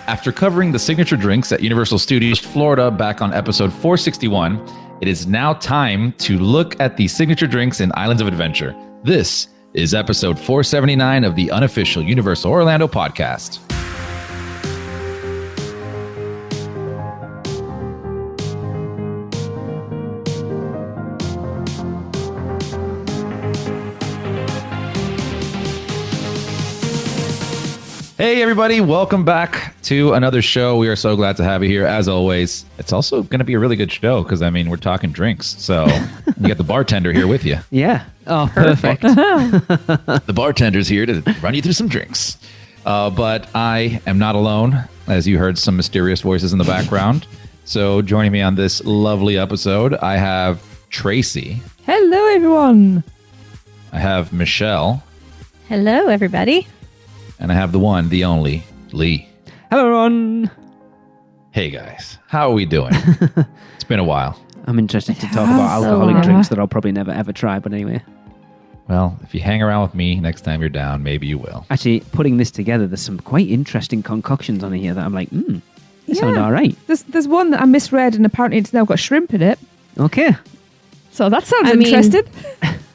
After covering the signature drinks at Universal Studios Florida back on episode 461, it is now time to look at the signature drinks in Islands of Adventure. This is episode 479 of the Unofficial Universal Orlando podcast. Hey everybody, welcome back to another show. We are so glad to have you here as always. It's also going to be a really good show because we're talking drinks. So you got the bartender here with you. Yeah. Oh, perfect. The bartender's here to run you through some drinks. But I am not alone, as you heard some mysterious voices in the background. So joining me on this lovely episode, I have Tracy. Hello everyone. I have Michelle. Hello everybody. And I have the one, the only, Lee. Hello, everyone. Hey, guys. How are we doing? It's been a while. I'm interested to talk about alcoholic drinks that I'll probably never, ever try. But anyway. Well, if you hang around with me next time you're down, maybe you will. Actually, putting this together, there's some quite interesting concoctions on here that I'm like, they sound all right. There's one that I misread and apparently it's now got shrimp in it. Okay. So that sounds interesting.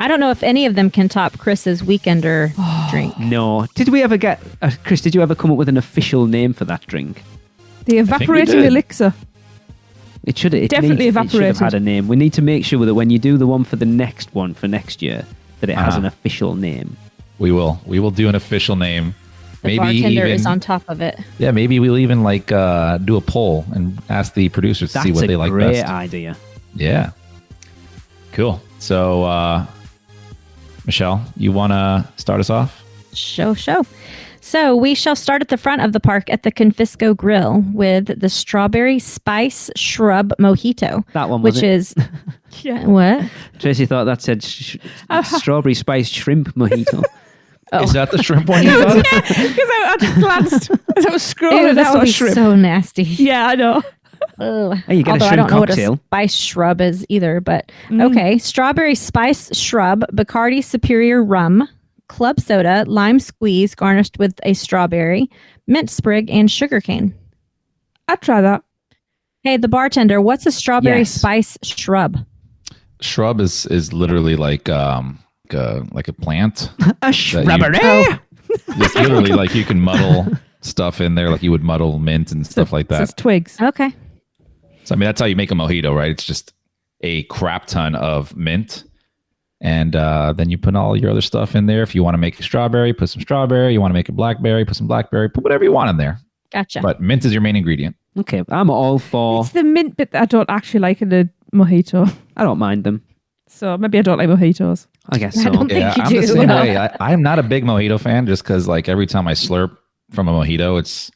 I don't know if any of them can top Chris's Weekender drink. No. Did we ever get... Chris, did you ever come up with an official name for that drink? The evaporating elixir. It should have had a name. We need to make sure that when you do the one for the next one for next year, that it has an official name. We will. We will do an official name. The bartender is on top of it. Yeah, maybe we'll even do a poll and ask the producers to see what they like best. That's a great idea. Yeah. Cool. So, Michelle, you want to start us off? Show. So we shall start at the front of the park at the Confisco Grill with the Strawberry Spice Shrub Mojito. That one was which it? Is... Yeah. What? Tracy thought that said Strawberry Spice Shrimp Mojito. Oh. Is that the shrimp one you thought? Yeah, because I just glanced as I was scrolling. That would be shrimp. so nasty. Yeah, I know. Hey, you get Although a shrimp I don't know cocktail. what a spice shrub is either, but okay. Strawberry Spice Shrub, Bacardi Superior Rum, Club Soda, Lime Squeeze garnished with a strawberry, mint sprig, and sugarcane. I'd try that. Hey, the bartender, what's a strawberry spice shrub? Shrub is literally like a plant. A shrubbery. It's literally like you can muddle stuff in there like you would muddle mint and stuff like that. It's twigs. Okay. So, that's how you make a mojito, right? It's just a crap ton of mint. And then you put all your other stuff in there. If you want to make a strawberry, put some strawberry. You want to make a blackberry, put some blackberry. Put whatever you want in there. Gotcha. But mint is your main ingredient. Okay, I'm all for... It's the mint bit that I don't actually like in a mojito. I don't mind them. So maybe I don't like mojitos. I guess so. I don't think you I'm do. the same way. I'm not a big mojito fan just because every time I slurp from a mojito, it's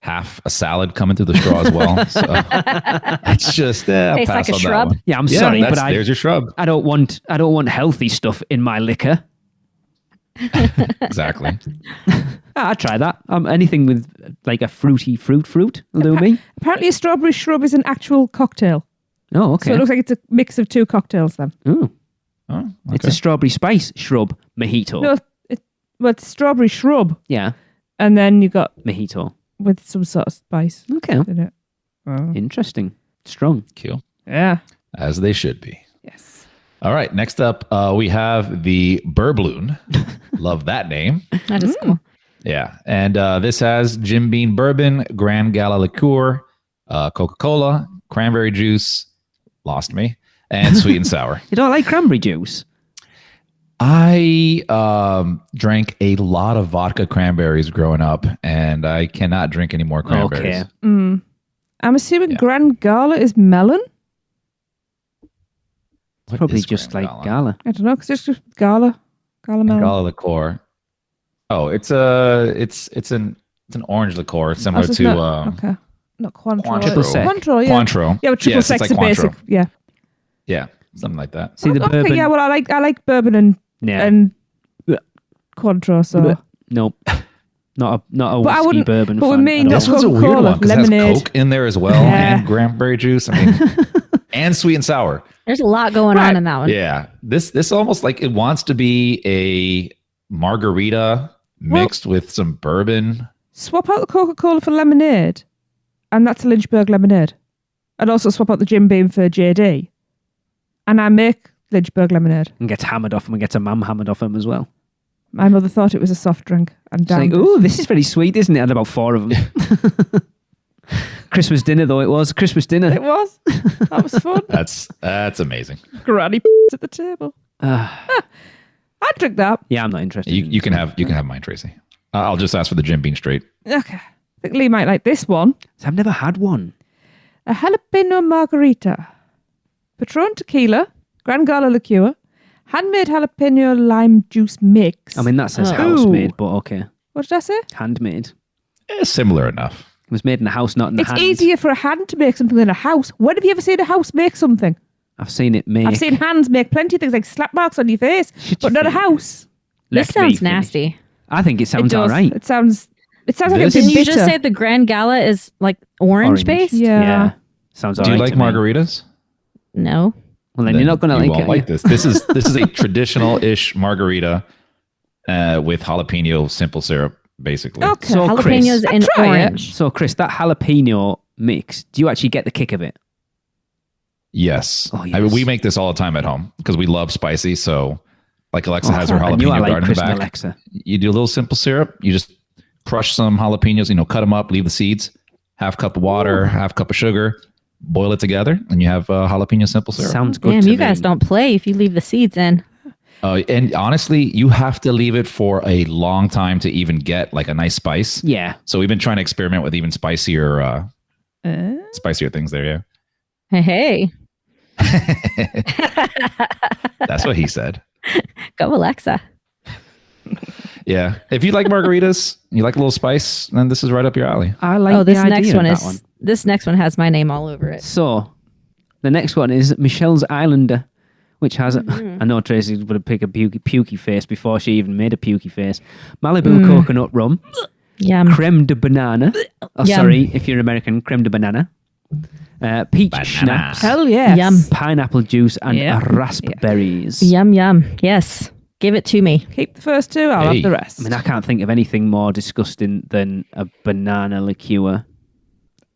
half a salad coming through the straw as well. So it's just I'll Tastes pass like a on shrub. that one. Yeah, I'm sorry, but there's your shrub. I don't want healthy stuff in my liquor. Exactly. I'd try that. Anything with like a fruity fruit will do me. Apparently a strawberry shrub is an actual cocktail. Oh, okay. So it looks like it's a mix of two cocktails then. Ooh. Oh, okay. It's a strawberry spice shrub mojito. No, it's strawberry shrub. Yeah. And then you got Mojito. with some sort of spice Okay. in it. Oh. Interesting. Strong. Cool. Yeah. As they should be. Yes. All right. Next up, we have the Burbloon. Love that name. That is cool. Yeah. And this has Jim Beam Bourbon, Grand Gala Liqueur, Coca-Cola, cranberry juice, lost me, and sweet and sour. You don't like cranberry juice? I drank a lot of vodka cranberries growing up, and I cannot drink any more cranberries. Okay. I'm assuming Grand Gala is melon. What Probably is just Grand like Gala. I don't know, because it's just Gala melon. Gala liqueur. Oh, it's an orange liqueur similar to okay. Not Cointreau. Cointreau. Triple sec. Cointreau, yeah. Cointreau. Yeah, but triple Yes, it's sec's like a basic. Cointreau. Yeah. Yeah, something like that. See the Okay, bourbon? yeah, well, I like bourbon and Yeah. Cointreau, so. Nope. Not a But I whiskey wouldn't- bourbon but with fan me, at all. This one's a weird Coca-Cola, one because it lemonade. has Coke in there as well Yeah. and cranberry juice. I mean, and sweet and sour. There's a lot going on in that one. Yeah, this almost like it wants to be a margarita mixed with some bourbon. Swap out the Coca-Cola for lemonade, and that's a Lynchburg lemonade. And also swap out the Jim Beam for JD, and I make Lynchburg lemonade. And gets hammered off him and gets a mum hammered off him as well. My mother thought it was a soft drink and It's like, downed ooh, it. this is very sweet, isn't it? And about 4 of them. Christmas dinner, though, it was. Christmas dinner. It was. That was fun. That's amazing. Granny at the table. I'd drink that. Yeah, I'm not interested. You can have mine, Tracy. I'll just ask for the Jim Beam straight. Okay. I think Lee might like this one. I've never had one. A Jalapeno Margarita. Patron tequila, Gran Gala liqueur, handmade jalapeno lime juice mix. I mean, that says Oh. house-made, but okay. What did I say? Handmade. Similar enough. It was made in a house, not in the It's hand. easier for a hand to make something than a house. When have you ever seen a house make something? I've seen it make. I've seen hands make plenty of things like slap marks on your face, but not a house. This Let me sounds finish. nasty. I think it sounds It does. all right. It sounds like This- a bit Didn't you bitter. just say the Grand Gala is like orange based? Yeah. Sounds all Do right. you like to me. margaritas? No. Well, then you're not going to you like won't it. like this. This is a traditional-ish margarita with jalapeno simple syrup, basically. Okay. So, Chris, Jalapenos I'd and try it. orange. So, Chris, that jalapeno mix, do you actually get the kick of it? Yes. Oh, I mean, yes. we make this all the time at home because we love spicy. So, like Alexa has her I knew I jalapeno like garden in Chris the and back. Alexa. You do a little simple syrup. You just crush some jalapenos. Cut them up, leave the seeds. Half cup of water, half cup of sugar. Boil it together, and you have jalapeno simple syrup. Sounds good Damn, to you me. guys don't play if you leave the seeds in. And honestly, you have to leave it for a long time to even get like a nice spice. Yeah. So we've been trying to experiment with even spicier things there. Yeah. Hey. That's what he said. Go, Alexa. Yeah. If you like margaritas, you like a little spice, then this is right up your alley. I like Oh, this the next idea one of is that one. this next one has my name all over it. So, the next one is Michelle's Islander, which has, I know Tracy would have picked a pukey face before she even made a pukey face. Malibu coconut rum, Yum. creme de banana. Oh, Yum. sorry, if you're American, creme de banana. Peach schnapps, Hell yes. Yum. pineapple juice, and Yeah. raspberries. Yum, yum. Yes. Give it to me. Keep the first two, I'll Hey. have the rest. I mean, I can't think of anything more disgusting than a banana liqueur.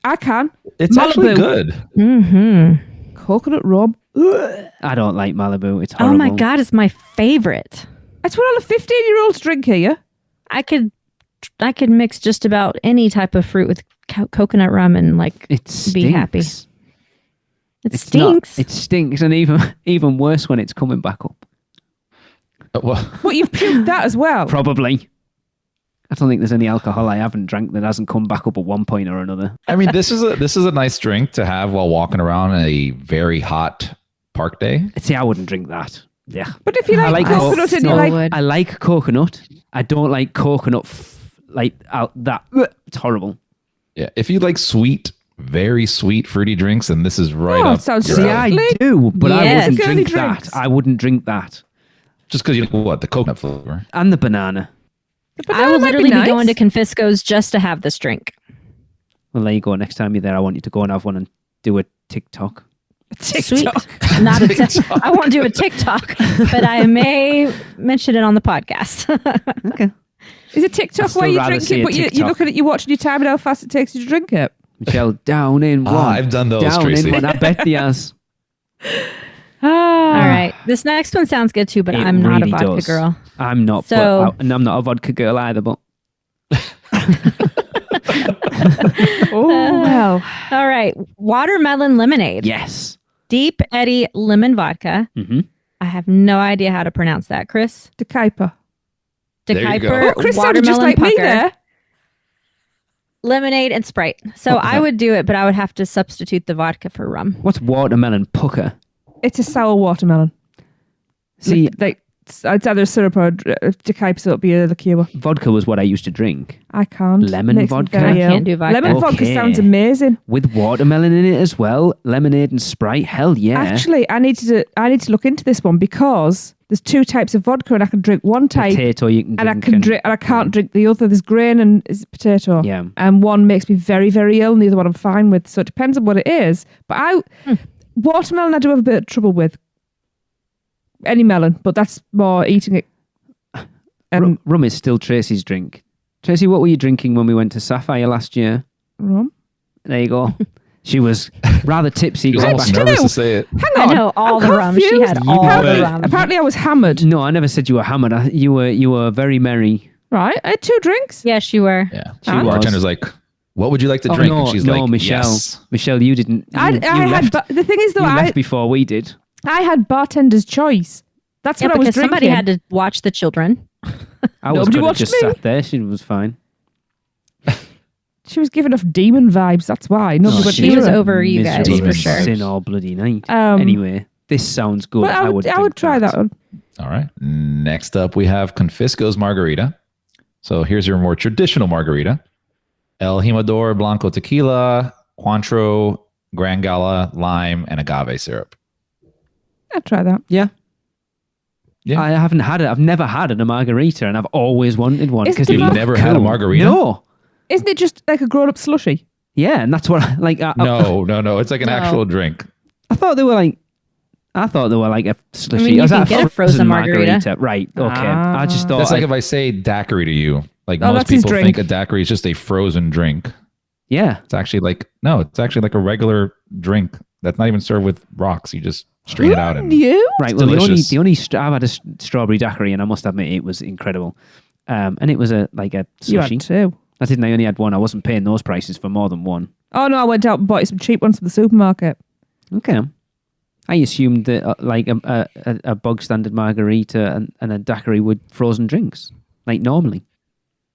I can. It's actually Malibu. good. Mm-hmm. Coconut rum. I don't like Malibu. It's Oh horrible. my God, it's my favorite. That's what all the 15-year-olds drink here. I could mix just about any type of fruit with coconut rum and like It stinks. be happy. It It's stinks. Not, it stinks, and even worse when it's coming back up. Well, But you've puked that as well. Probably. I don't think there's any alcohol I haven't drank that hasn't come back up at one point or another. I mean, this is a nice drink to have while walking around on a very hot park day. See, I wouldn't drink that. Yeah. But if you I like, like coconut and you no. like... would. I like coconut. I don't like coconut that. It's horrible. Yeah. If you like sweet, very sweet fruity drinks, then this is right Oh, up. it sounds your See, alley. I do, but I Yes. wouldn't Girly drink that. drinks. I wouldn't drink that. Just because you like what? The coconut flavor. And the banana. I would might be literally be nice. going to Confisco's just to have this drink. Well, there you go. Next time you're there, I want you to go and have one and do a TikTok. Sweet. Not a I won't do a TikTok, but I may mention it on the podcast. Okay. Is it TikTok I'd still where you rather drink see it, a but you're TikTok. looking at, you're watching your time and how fast it takes you to drink it? Michelle, down in one. I've done those, down Tracy. in one. I bet he has. All right. This next one sounds good too, but It I'm not really a vodka does. girl. I'm not. So- and I'm not a vodka girl either. But Oh, well. All right. Watermelon lemonade. yes. Deep Eddy lemon vodka. Mm-hmm. I have no idea how to pronounce that. Chris? De Kuiper. De There you go. Kuiper, Oh, Chris sounded just watermelon like me pucker, there. lemonade, and Sprite. So I would do it, but I would have to substitute the vodka for rum. What's watermelon pucker? It's a sour watermelon. See, Like, it's either syrup or De Kuiper, so it'll be a liqueur. vodka was what I used to drink I can't. Lemon Makes me vodka? very I ill. can't do vodka. Lemon vodka Okay. sounds amazing. with watermelon in it as well. Lemonade and Sprite. Hell yeah. Actually, I need to look into this one because there's two types of vodka, and I can drink one type, Potato you can and I drink. can drink, and I can't drink the other. There's grain and is it potato. Yeah. And one makes me very, very ill, and the other one I'm fine with. So it depends on what it is. But watermelon, I do have a bit of trouble with. Any melon, but that's more eating it. Rum is still Tracy's drink. Tracy, what were you drinking when we went to Sapphire last year? Rum. There you go. She was rather tipsy. She was going almost back. nervous to say it. Hang I on. know all I'm the rum. She confused. had all the rum. Apparently I was hammered. No, I never said you were hammered. You were very merry. Right. I had 2 drinks. Yes, you were. Yeah. She The was. bartender's like, what would you like to drink? No, and she's no, like, Michelle. yes. Michelle, you didn't. You left, The thing is, though, you I left before we did. had bartender's choice. That's Yeah, what I was because drinking. somebody had to watch the children. I was Nobody could have watched just me. sat there. She was fine. She was giving off demon vibes. That's why nobody Oh, went she near was her. over you guys Miserable for sure. Sin all bloody night. Um, Anyway, this sounds good. But I would drink try that one. All right. Next up, we have Confisco's Margarita. So here's your more traditional margarita. El Jimador Blanco Tequila, Cointreau, Gran Gala, lime, and agave syrup. I'd try that. Yeah. Yeah. I haven't had it. I've never had a margarita, and I've always wanted one. Is Because it You've not never had a margarita? No. Isn't it just like a grown-up slushy? Yeah, and that's what I like. No. It's like an actual drink. I thought they were like a slushy. I mean, you Was can that get a frozen margarita. Right. Okay. I just thought. That's like if I say daiquiri to you. Like Oh, most that's his people drink. think a daiquiri is just a frozen drink. yeah. It's actually like a regular drink that's not even served with rocks. You just strain it out and You? Right. It's Well, delicious. I've had a strawberry daiquiri, and I must admit it was incredible. And it was a You slushy. had 2. I didn't. I only had one. I wasn't paying those prices for more than one. Oh, no, I went out and bought some cheap ones from the supermarket. Okay. I assumed that a bog standard margarita and a daiquiri with frozen drinks, like normally.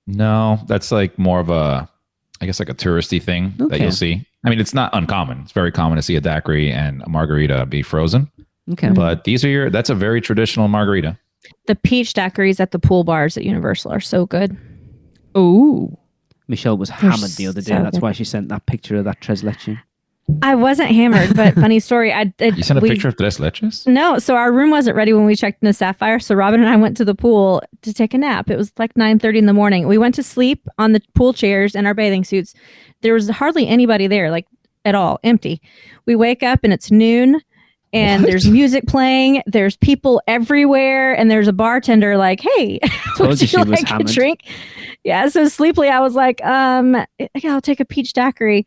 no, that's like more of a, I guess like a touristy thing that Okay. you'll see. I mean, it's not uncommon. It's very common to see a daiquiri and a margarita be frozen. Okay. But that's a very traditional margarita. The peach daiquiris at the pool bars at Universal are so good. Ooh. Michelle was They're hammered the other day. so That's good. why she sent that picture of that tres leche. I wasn't hammered, but funny story. You sent a picture of tres leches? No, so our room wasn't ready when we checked into Sapphire. So Robin and I went to the pool to take a nap. It was like 9:30 in the morning. We went to sleep on the pool chairs in our bathing suits. There was hardly anybody there, like at all, empty. We wake up and it's noon, and there's music playing. There's people everywhere, and there's a bartender like, "Hey, Told would you she you was like a hammered. drink?" Yeah. So sleepily, I was like, "Yeah, I'll take a peach daiquiri."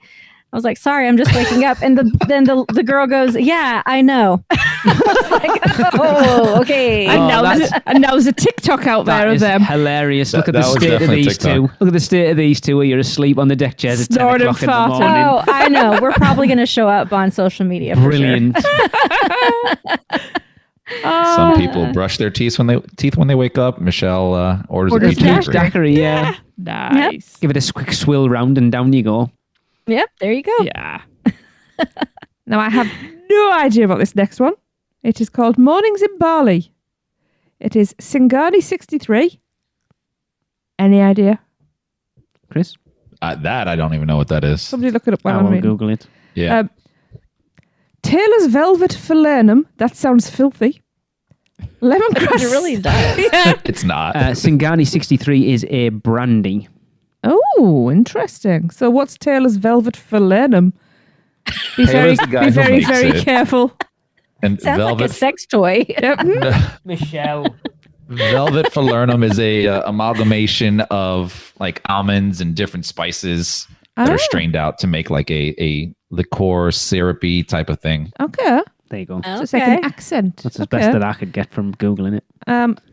I was like, sorry, I'm just waking up. And then the girl goes, yeah, I know. I was like, oh, okay. And, Oh, now there's a TikTok out there That of is them. hilarious. Look at That the was state of definitely these TikTok. two. Look at the state of these two where you're asleep on the deck chairs at 10 Snoring o'clock in the and farting. morning. Oh, I know. We're probably going to show up on social media. For Brilliant. Some people brush their teeth when they wake up. Michelle orders a Orders peach a Peach daiquiri. daiquiri, yeah. Nice. Give it a quick swill round and down you go. Sure. Yep. There you go. Yeah. Now, I have no idea about this next one. It is called Mornings in Bali. It is Singani 63. Any idea? Chris? That I don't even know what that is. Somebody look it up while I I'm will reading. Google it. Yeah. Taylor's Velvet Falernum. That sounds filthy. Lemongrass. It really does. It's not. Singani 63 is a brandy. Oh, interesting. So what's Taylor's Velvet Falernum? Be Taylor's the guy who very, makes very it. careful. And Sounds like a velvet sex toy. Yep. Michelle. velvet falernum is a amalgamation of like almonds and different spices that Ah. are strained out to make like a liqueur syrupy type of thing. Okay. There you go. So it's like an accent. That's as Okay. best that I could get from Googling it.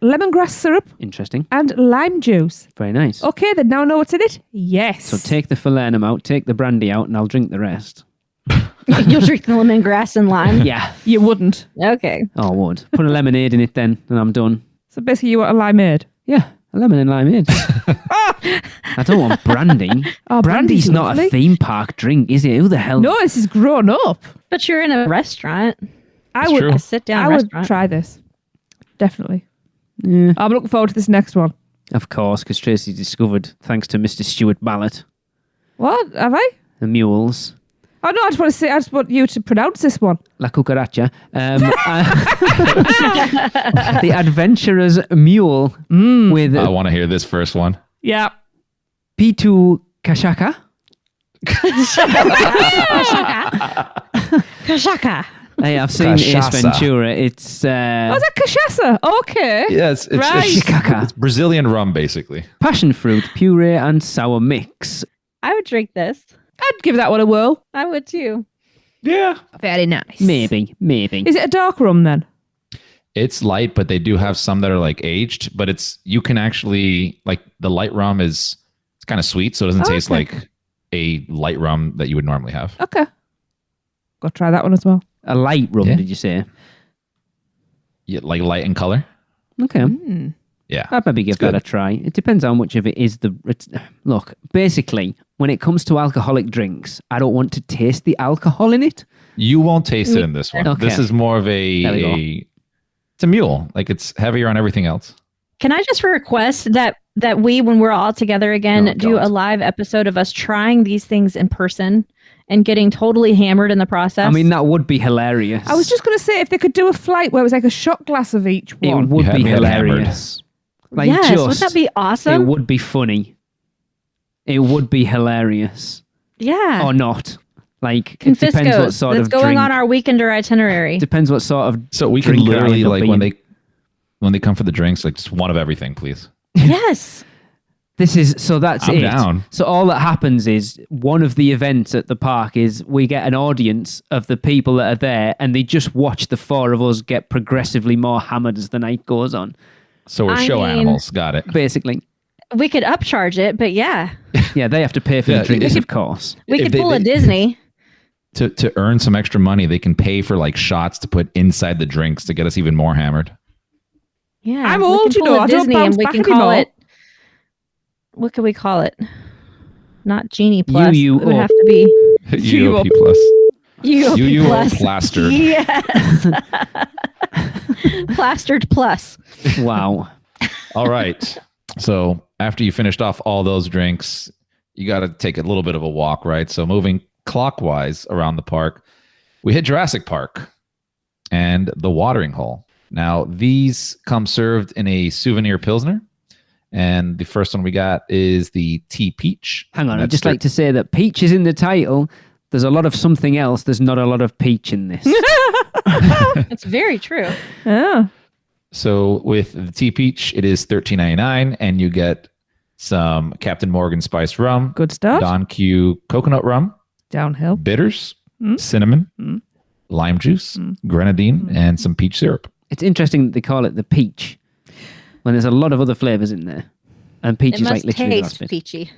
Lemongrass syrup Interesting. and lime juice. Very nice. Okay, then now know what's in it? Yes. So take the falernum out, take the brandy out, and I'll drink the rest. You'll drink the lemongrass and lime. Yeah. You wouldn't. Okay. Oh, I would. Put a lemonade in it then, and I'm done. So basically you want a limeade. Yeah, a lemon and limeade. I don't want brandy. Oh, Brandy's not lovely. a theme park drink, is it? Who the hell? No, this is grown up. But you're in a restaurant. I It's would true. A sit down I would restaurant. try this. Definitely. Yeah, I'm looking forward to this next one. of course, because Tracy discovered, thanks to Mr. Stuart Ballett, What? Have I? the mules. Oh no, I just want you to pronounce this one. La Cucaracha. The Adventurers Mule with I want to hear this first one. Yeah. Pitu Kashaka. Kashaka. Hey, I've seen Ace Cachaça. Ventura. It's Oh, is that cachaça? Okay. Yes, Right. Chicaca. it's Brazilian rum, basically. passion fruit, puree, and sour mix. I would drink this. I'd give that one a whirl. I would too. Yeah. Very nice. Maybe. Is it a dark rum then? It's light, but they do have some that are like aged, but you can actually, like the light rum it's kind of sweet, so it doesn't taste like a light rum that you would normally have. Okay. Go try that one as well. A light rum, Yeah. did you say? Yeah, like light in color. Okay. Yeah. I'd maybe give It's good. that a try. It depends how much of it is look, basically, when it comes to alcoholic drinks, I don't want to taste the alcohol in it. You won't taste it in this one. Okay. This is more of There we go. it's a mule. Like it's heavier on everything else. Can I just request that we, when we're all together again, Oh, do God. a live episode of us trying these things in person and getting totally hammered in the process? I mean, that would be hilarious. I was just going to say, if they could do a flight where it was like a shot glass of each It one. would You be had me hammered. hilarious. Like, yes, just, would that be it awesome? would be funny. It would be hilarious. Yeah. Or not. Like, it depends what Confiscos. sort That's of going drink. on our weekender itinerary. Depends what sort of So we can drink I literally end up like being. when they come for the drinks, like just one of everything, please. Yes. This is so that's I'm it. down. So all that happens is one of the events at the park is we get an audience of the people that are there, and they just watch the four of us get progressively more hammered as the night goes on. So we're I show mean- animals. Got it. Basically, We could upcharge it, but yeah. yeah, they have to pay for Yeah, the drinks, if- of course. We If could they- pull a they- Disney. To earn some extra money, they can pay for like shots to put inside the drinks to get us even more hammered. Yeah. I'm we old, can you pull know, a I don't Disney bounce and we back can call anymore. it. What can we call it? Not Genie Plus. UUOP. It would have to be UUOP plus. UUOP UUO Plus. plastered. Yes. Plastered Plus. Wow. All right. So after you finished off all those drinks, you got to take a little bit of a walk, right? So moving clockwise around the park, we hit Jurassic Park and the watering hole. Now, these come served in a souvenir Pilsner. And the first one we got is the Tea Peach. Hang on, I'd That's just like to say that peach is in the title. There's a lot of something else. There's not a lot of peach in this. It's very true. Oh. So with the Tea Peach, it is $13.99, and you get some Captain Morgan spiced rum, Good start. Don Q coconut rum, Downhill. bitters, Mm. cinnamon, Mm. lime juice, grenadine, and some peach syrup. It's interesting that they call it the peach when there's a lot of other flavors in there. And peach It is like must literally the last taste bit. peachy.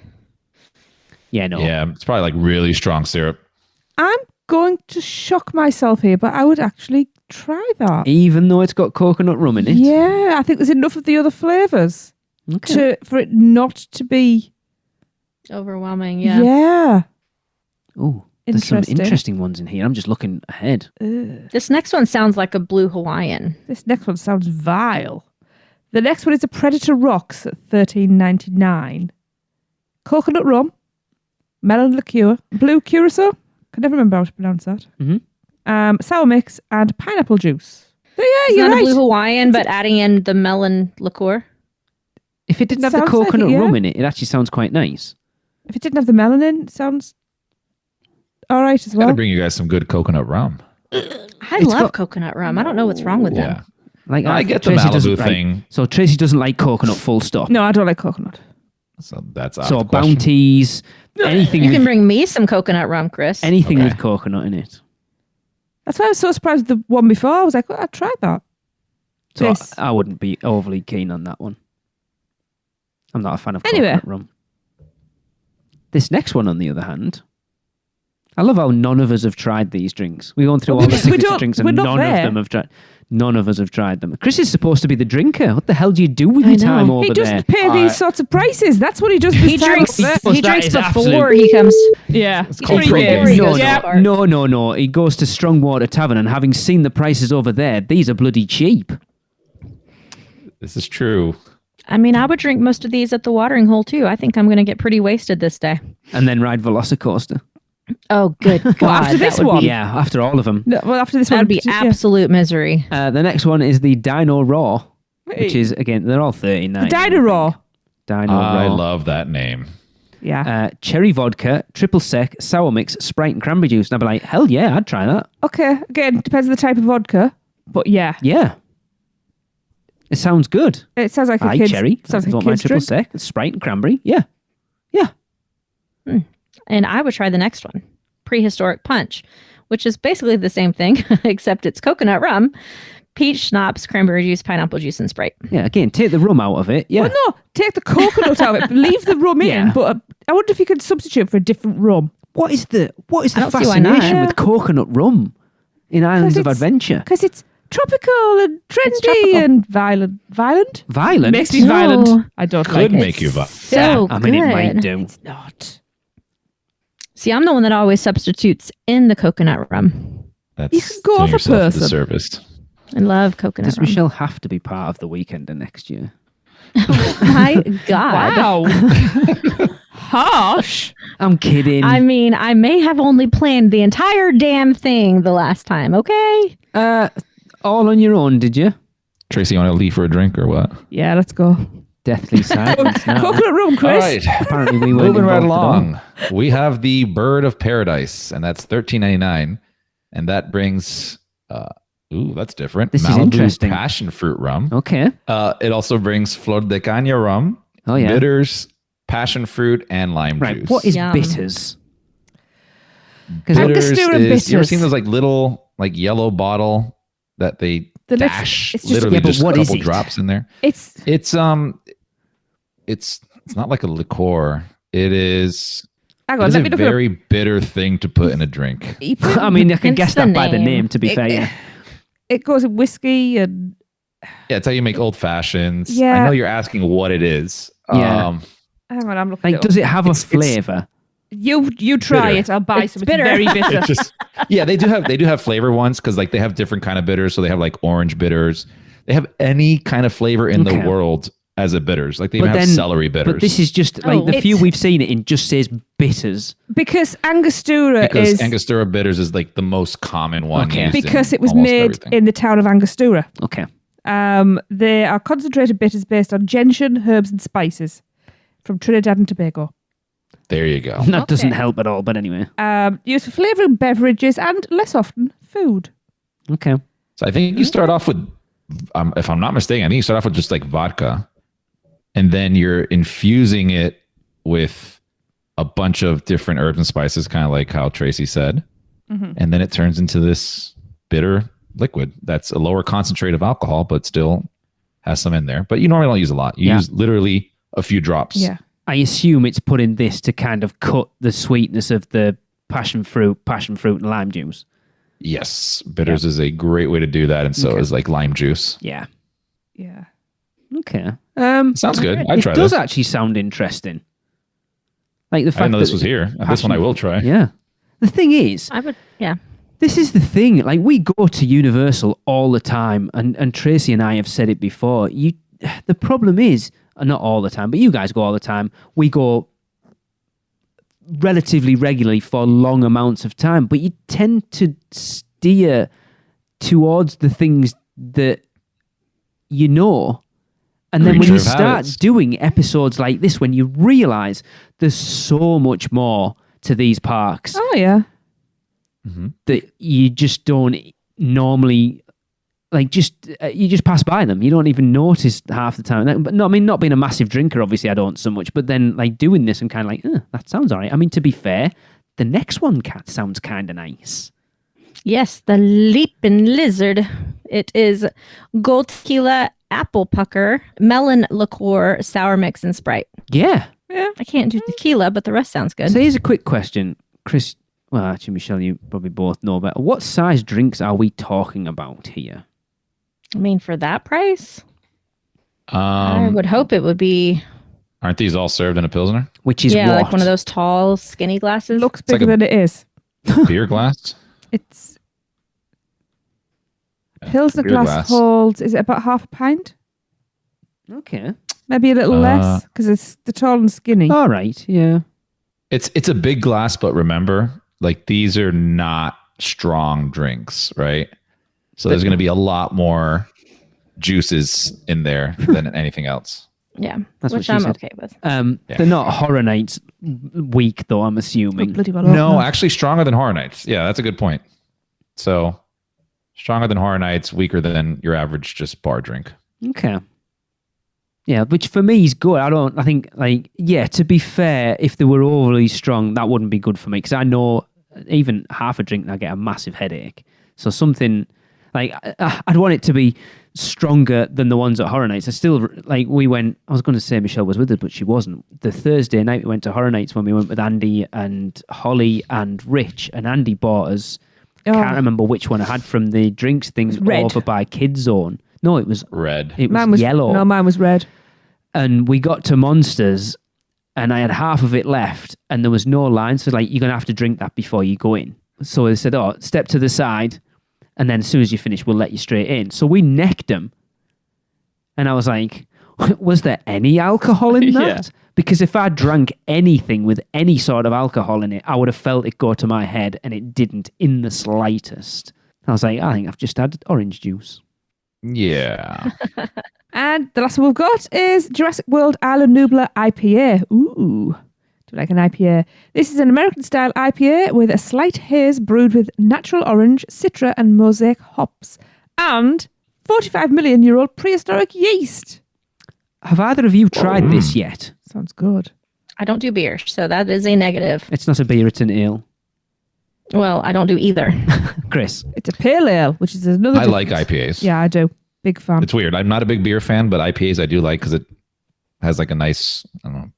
Yeah, no. Yeah, it's probably like really strong syrup. I'm going to shock myself here, but I would actually try that. Even though it's got coconut rum in it. Yeah, I think there's enough of the other flavours Okay. for it not to be. Overwhelming, yeah. Yeah. Oh, there's some Interesting. interesting ones in here. I'm just looking ahead. This next one sounds like a blue Hawaiian. This next one sounds vile. The next one is a Predator Rocks at $13.99. Coconut rum, melon liqueur, blue curacao. Can never remember how to pronounce that. Mhm. Sour mix and pineapple juice. So yeah, It's you're not right. a blue Hawaiian, but adding in the melon liqueur. If it didn't have the sounds like coconut it, yeah. rum in it, it actually sounds quite nice. If it didn't have the melanin, it sounds all right as Got to well. bring you guys some good coconut rum. I It's love got- coconut rum. I don't know what's wrong with Yeah, them. Like I get the Tracy doesn't- Malibu right. thing. So Tracy doesn't like coconut full stop. No, I don't like coconut. So that's out So of the question. bounties, anything You with, can bring me some coconut rum, Chris. anything Okay. with coconut in it. That's why I was so surprised with the one before. I was like, well, I'd try that. So This. I wouldn't be overly keen on that one. I'm not a fan of Anyway. coconut rum. This next one, on the other hand, I love how none of us have tried these drinks. We're going through all the We signature don't- drinks we're and not none there. of them have tried. None of us have tried them. Chris is supposed to be the drinker. What the hell do you do with I your know. time over He there? doesn't pay these sorts of prices. That's what he does. he this time drinks. over there. Well, He that drinks is before absolute- he comes. Yeah, It's called Pre-game. pre-game. No, Yeah. no. He goes to Strongwater Tavern, and having seen the prices over there, these are bloody cheap. This is true. I mean, I would drink most of these at the watering hole too. I think I'm going to get pretty wasted this day. And then ride Velocicoaster. Oh, good God! after this that would one? be- Yeah, after all of them. No, well, after this that one, would be yeah. absolute misery. The next one is the Dino Raw, which Hey. is, again, they're all 39. The Dino Raw. Dino I Raw. love that name. Yeah. Cherry vodka, triple sec, sour mix, Sprite and cranberry juice. And I'd be like, hell yeah, I'd try that. Okay. Again, depends on the type of vodka, but yeah. Yeah. It sounds good. It sounds like a Aye, kid's. cherry. Sounds I like want a my kid's triple drink. sec, Sprite and cranberry. Yeah. Yeah. And I would try the next one, Prehistoric Punch, which is basically the same thing, except it's coconut rum, peach schnapps, cranberry juice, pineapple juice, and Sprite. Yeah, again, take the rum out of it. Yeah. Well, no, take the coconut out of it, but leave the rum in. Yeah. But I wonder if you could substitute for a different rum. What is the I don't see why fascination not. with coconut rum in Islands of it's- Adventure? Because it's tropical and trendy tropical. and violent. Violent? Violent? Makes me No. violent. I don't Could like it. make you violent. So I mean, it might good. do. It's not. See, I'm the one that always substitutes in the coconut rum. That's You can go doing off a yourself a person. disservice. I love coconut Does rum. Michelle have to be part of the Weekender next year? My God. Wow. Harsh. I'm kidding. I mean, I may have only planned the entire damn thing the last time, okay? All on your own, did you? Tracy, you want to leave for a drink or what? Yeah, let's go. Deathly silence now. Coconut rum, Chris. All right. Apparently we weren't Moving right involved at all. along, we have the Bird of Paradise, and that's $13.99, and that brings that's different. This is Malibu interesting. passion fruit rum. Okay. It also brings Flor de Caña rum, Oh, yeah. bitters, passion fruit, and lime Right. juice. What is Yum. bitters? Because bitters? Angostura and Is, you ever bitters. seen those like little like yellow bottle that they The lit- dash it's just- literally Yeah, but just a what is couple it? drops in there? It's It's not like a liqueur. It is. hang It on, is let a me look very bitter thing to put in a drink. it up. I mean, I can Hence guess the that by the name. name, to be fair. Yeah. It goes in whiskey and Yeah, it's how you make old fashions. Yeah. I know you're asking what it is. Yeah. hang on, I'm looking. Like, it does up. it have a It's- flavour? You try bitter. it? I'll buy It's some. bitter. It's very bitter. It's just yeah, they do have flavor ones because like they have different kind of bitters. So they have like orange bitters. They have any kind of flavor in Okay. the world as a bitters. Like they But even have then- celery bitters. But this is just like Oh, the few it's- we've seen it just says bitters. Because Angostura because is Angostura bitters is like the most common one. Okay. used in because it was almost made everything. in the town of Angostura. Okay. They are concentrated bitters based on gentian, herbs, and spices from Trinidad and Tobago. There you go. That doesn't Okay. help at all, but anyway. Used for flavouring beverages and less often food. Okay. So I think you start off with, if I'm not mistaken, I think you start off with just like vodka, and then you're infusing it with a bunch of different herbs and spices, kind of like how Tracy said, and then it turns into this bitter liquid that's a lower concentrate of alcohol, but still has some in there. But you normally don't use a lot. You Yeah. use literally a few drops. Yeah. I assume it's put in this to kind of cut the sweetness of the passion fruit and lime juice. Yes, bitters is a great way to do that, and so Okay. is like lime juice. Yeah. Yeah. Okay. Sounds good. It I'd try does this. actually sound interesting. Like the fact I didn't know that this was here. This one I will try. Yeah. The thing is, I would, yeah. this is the thing. Like we go to Universal all the time, and Tracy and I have said it before. The problem is, not all the time, but you guys go all the time. We go relatively regularly for long amounts of time, but you tend to steer towards the things that you know. And then when Creature you of start habits. doing episodes like this, when you realize there's so much more to these parks Oh yeah. that you just don't normally you just pass by them. You don't even notice half the time. But no, I mean, not being a massive drinker, obviously I don't so much, but then like doing this and kind of like, that sounds all right. I mean, to be fair, the next one sounds kind of nice. Yes, the Leaping Lizard. It is gold tequila, apple pucker, melon liqueur, sour mix, and Sprite. Yeah. I can't do tequila, but the rest sounds good. So here's a quick question, Chris. Well, actually, Michelle, you probably both know better. What size drinks are we talking about here? I mean, for that price, I would hope it would be, Aren't these all served in a Pilsner? Which is yeah, what? like one of those tall, skinny glasses. Looks like bigger a- than it is. Beer glass? It's Pilsner beer glass, glass. holds. Is it about half a pint? Okay. Maybe a little less because it's the tall and skinny. All right. Yeah. It's a big glass, but remember, like these are not strong drinks, right? So there's going to be a lot more juices in there than anything else. Yeah, That's what which she I'm said. okay with. They're not Horror Nights weak, though, I'm assuming. Bloody well. No, actually stronger than Horror Nights. Yeah, that's a good point. So stronger than Horror Nights, weaker than your average just bar drink. Okay. Yeah, which for me is good. I think, to be fair, if they were overly strong, that wouldn't be good for me because I know even half a drink and I get a massive headache. So something I'd want it to be stronger than the ones at Horror Nights. I still, I was going to say Michelle was with us, but she wasn't. The Thursday night we went to Horror Nights when we went with Andy and Holly and Rich, and Andy bought us, can't remember which one I had from the drinks thing over by Kids Zone. No, it was red. It was yellow. No, mine was red. And we got to Monsters and I had half of it left and there was no line. So you're going to have to drink that before you go in. So they said, step to the side. And then as soon as you finish, we'll let you straight in. So we necked them. And I was like, was there any alcohol in that? Yeah. Because if I drank anything with any sort of alcohol in it, I would have felt it go to my head and it didn't in the slightest. I was like, I think I've just had orange juice. Yeah. And the last one we've got is Jurassic World Island Nubla IPA. Ooh. Do you like an IPA? This is an American-style IPA with a slight haze brewed with natural orange, citra, and mosaic hops. And 45 million-year-old prehistoric yeast. Have either of you tried this yet? Sounds good. I don't do beer, so that is a negative. It's not a beer, it's an ale. Well, I don't do either. Chris? It's a pale ale, which is another I like difference. IPAs. Yeah, I do. Big fan. It's weird. I'm not a big beer fan, but IPAs I do like because it has a nice, I don't know,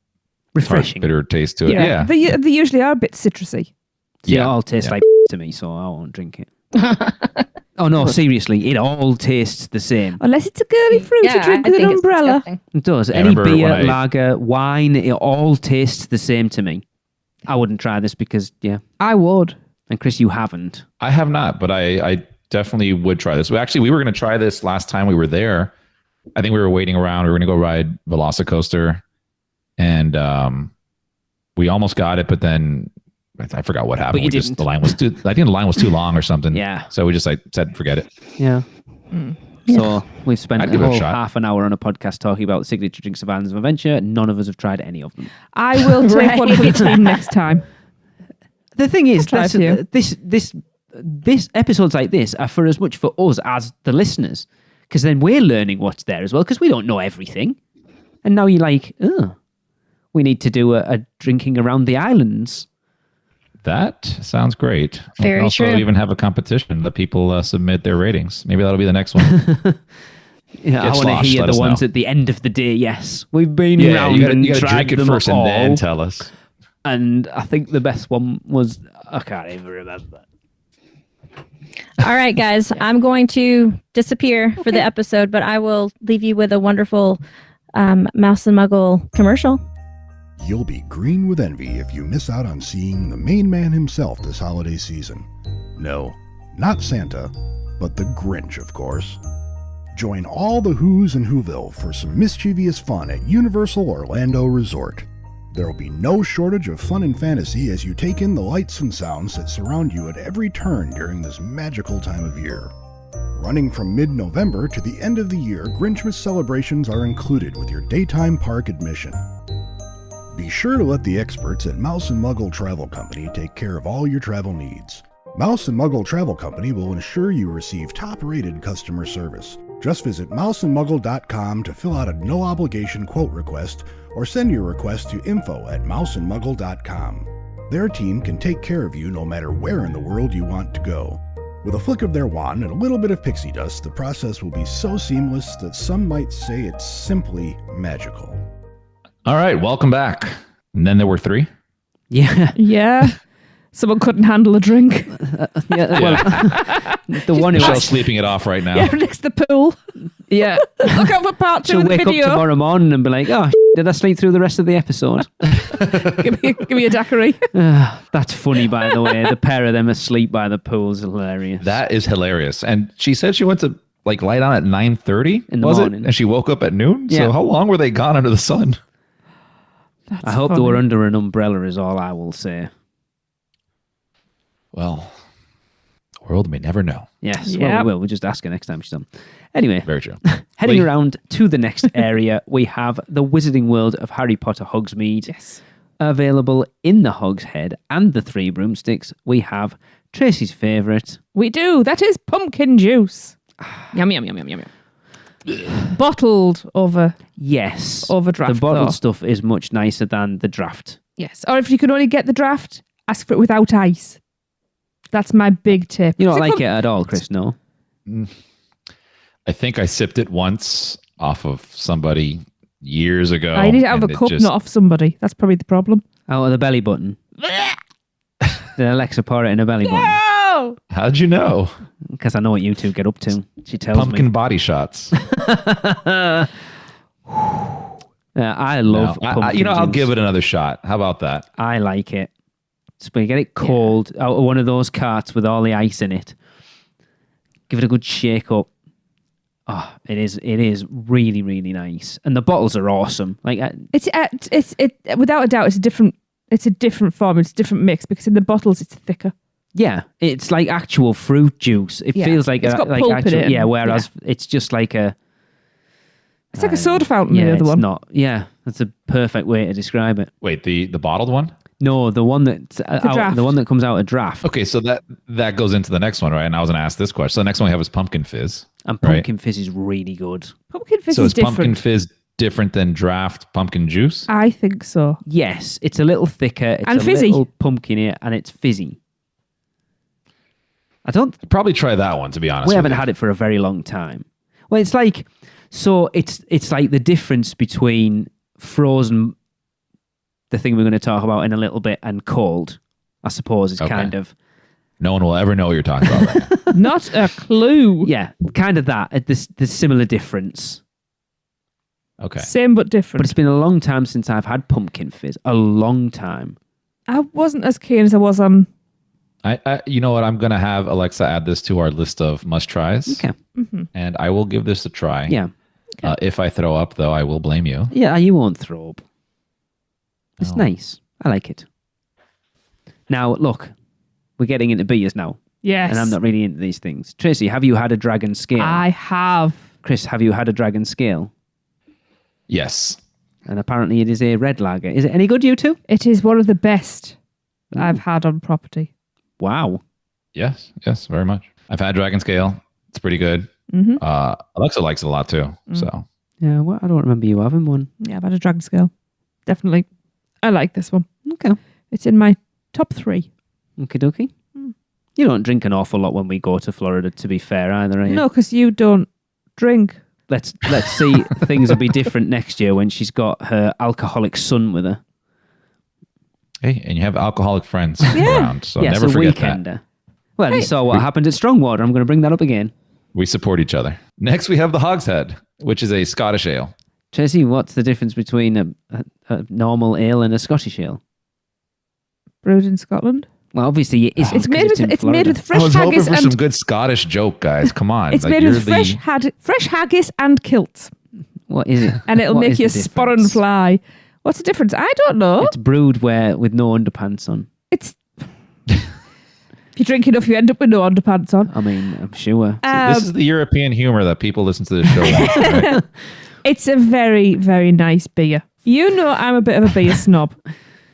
Refreshing. bitter taste to it. Yeah. They usually are a bit citrusy. It all tastes like to me, so I won't drink it. Oh no, seriously, it all tastes the same. Unless it's a girly fruity drink with an umbrella. It does. Yeah, Any remember beer, when I- lager, wine, it all tastes the same to me. I wouldn't try this because, I would. and Chris, you haven't. I have not, but I definitely would try this. We were going to try this last time we were there. I think we were waiting around. We were going to go ride Velocicoaster, and we almost got it, but then I forgot what happened. But you Just didn't. the line was too. I think the line was too long or something. Yeah. So we just said forget it. Yeah. So we've spent I'd a give it a whole shot. half an hour on a podcast talking about signature drinks of Islands of Adventure. None of us have tried any of them. I will take one for the team next time. The thing is, I'll try a few. this episodes like this are for as much for us as the listeners, because then we're learning what's there as well, because we don't know everything. And now you're like, we need to do a drinking around the islands. That sounds great. Very we can also true. even have a competition. Let people submit their ratings. Maybe that'll be the next one. Yeah, I Get want to sloshed, hear let the us ones know. at the end of the day. Yes, we've been Yeah, around you got and to tried drink it them first all, and then tell us. and I think the best one was, I can't even remember. All right, guys, I'm going to disappear for the episode, but I will leave you with a wonderful Mouse and Muggle commercial. You'll be green with envy if you miss out on seeing the main man himself this holiday season. No, not Santa, but the Grinch, of course. Join all the Who's in Whoville for some mischievous fun at Universal Orlando Resort. There will be no shortage of fun and fantasy as you take in the lights and sounds that surround you at every turn during this magical time of year. Running from mid-November to the end of the year, Grinchmiss celebrations are included with your daytime park admission. Be sure to let the experts at Mouse and Muggle Travel Company take care of all your travel needs. Mouse and Muggle Travel Company will ensure you receive top-rated customer service. Just visit mouseandmuggle.com to fill out a no-obligation quote request or send your request to info@mouseandmuggle.com. Their team can take care of you no matter where in the world you want to go. With a flick of their wand and a little bit of pixie dust, the process will be so seamless that some might say it's simply magical. All right, welcome back. And then there were three. Yeah, Yeah. Someone couldn't handle a drink. yeah. Well, the one who Michelle's was, sleeping it off right now. Yeah, next to the pool. yeah, Look out for part 2 she'll of the wake up video. tomorrow morning and be like, "Oh, did I sleep through the rest of the episode?" Give me a daiquiri. That's funny, by the way. The pair of them asleep by the pool is hilarious. That is hilarious. And she said she went to lie down at 9:30 In the was morning. it? And she woke up at noon. Yeah. So how long were they gone under the sun? I hope they were under an umbrella, is all I will say. Well, world may never know. Yes, Yep. well, we will. We'll just ask her next time she's on. Anyway, Very true. heading We- around to the next area, we have the Wizarding World of Harry Potter Hogsmeade. Yes. Available in the Hogshead and the Three Broomsticks. We have Tracy's favourite. We do. That is pumpkin juice. Yum, yum, yum, yum, yum, yum. Bottled over Yes. draft. The bottled though. stuff is much nicer than the draft. Yes. Or if you can only get the draft, ask for it without ice. That's my big tip. You don't Does like come- it at all, Chris, no? I think I sipped it once off of somebody years ago. I need it out of and a it cup, just- not off somebody. That's probably the problem. Out of the belly button. Did Alexa pour it in a belly button? No! How'd you know? Because I know what you two get up to. She tells Pumpkin body shots. me. I love No, pumpkin I'll juice. give it another shot. How about that? I like it. So we get it cold out of one of those carts with all the ice in it. Give it a good shake up. Oh, it is really, really nice. And the bottles are awesome. Like It's without a doubt, it's a different form. It's a different mix because in the bottles it's thicker. yeah, it's like actual fruit juice. It Yeah. feels like It's got like pulp in actual, it. yeah, whereas it's just like a It's like a soda fountain. yeah, the other it's one. not. Yeah, that's a perfect way to describe it. Wait, the bottled one? No, the one that draft. the one that comes out of draft. Okay, so that goes into the next one, right? And I was going to ask this question. So the next one we have is pumpkin fizz. And right? pumpkin fizz is really good. Pumpkin fizz So is is different. pumpkin fizz different than draft pumpkin juice? I think so. Yes, it's a little thicker. It's And a fizzy. little pumpkinier, and it's fizzy. I don't. Probably try that one, to be honest. We with haven't you. had it for a very long time. Well, it's like it's like the difference between frozen, the thing we're going to talk about in a little bit, and cold. I suppose is Okay. kind of No one will ever know what you're talking about. Right? Not a clue. yeah, kind of that. The similar difference. Okay. Same but different. But it's been a long time since I've had pumpkin fizz. A long time. I wasn't as keen as I was on. I you know what? I'm going to have Alexa add this to our list of must tries. Okay. And I will give this a try. Yeah. If I throw up, though, I will blame you. Yeah, you won't throw up. It's No. nice. I like it. Now, look, we're getting into beers now, Yes. and I'm not really into these things. Tracy, have you had a dragon scale? I have. Chris, have you had a dragon scale? Yes. And apparently it is a red lager. Is it any good, you two? It is one of the best I've had on property. Wow. Yes. Yes, very much. I've had Dragon Scale. It's pretty good. Mm-hmm. Alexa likes it a lot, too. So Yeah, well, I don't remember you having one. Yeah, I've had a dragon scale. Definitely. I like this one. Okay. It's in my top 3. Okie dokie. You don't drink an awful lot when we go to Florida, to be fair, either, are you? No, because you don't drink. Let's see. Things will be different next year when she's got her alcoholic son with her. hey, and you have alcoholic friends around, so Yes, never a forget weekender. that. Well, you saw what happened at Strongwater. I'm going to bring that up again. We support each other. Next, we have the Hogshead, which is a Scottish ale. Tracy, what's the difference between a normal ale and a Scottish ale? Brewed in Scotland. Well, obviously, it isn't. It's made 'cause with in Florida. fresh I was hoping haggis for some and good Scottish joke, guys. Come on. it's Like, made you're with fresh haggis and kilts, What is it? and it'll What make is your the sporran difference? fly. What's the difference? I don't know. It's brewed with no underpants on. It's if you drink enough, you end up with no underpants on. I mean, I'm sure. This is the European humor that people listen to this show with, right? It's a very, very nice beer. You know I'm a bit of a beer snob.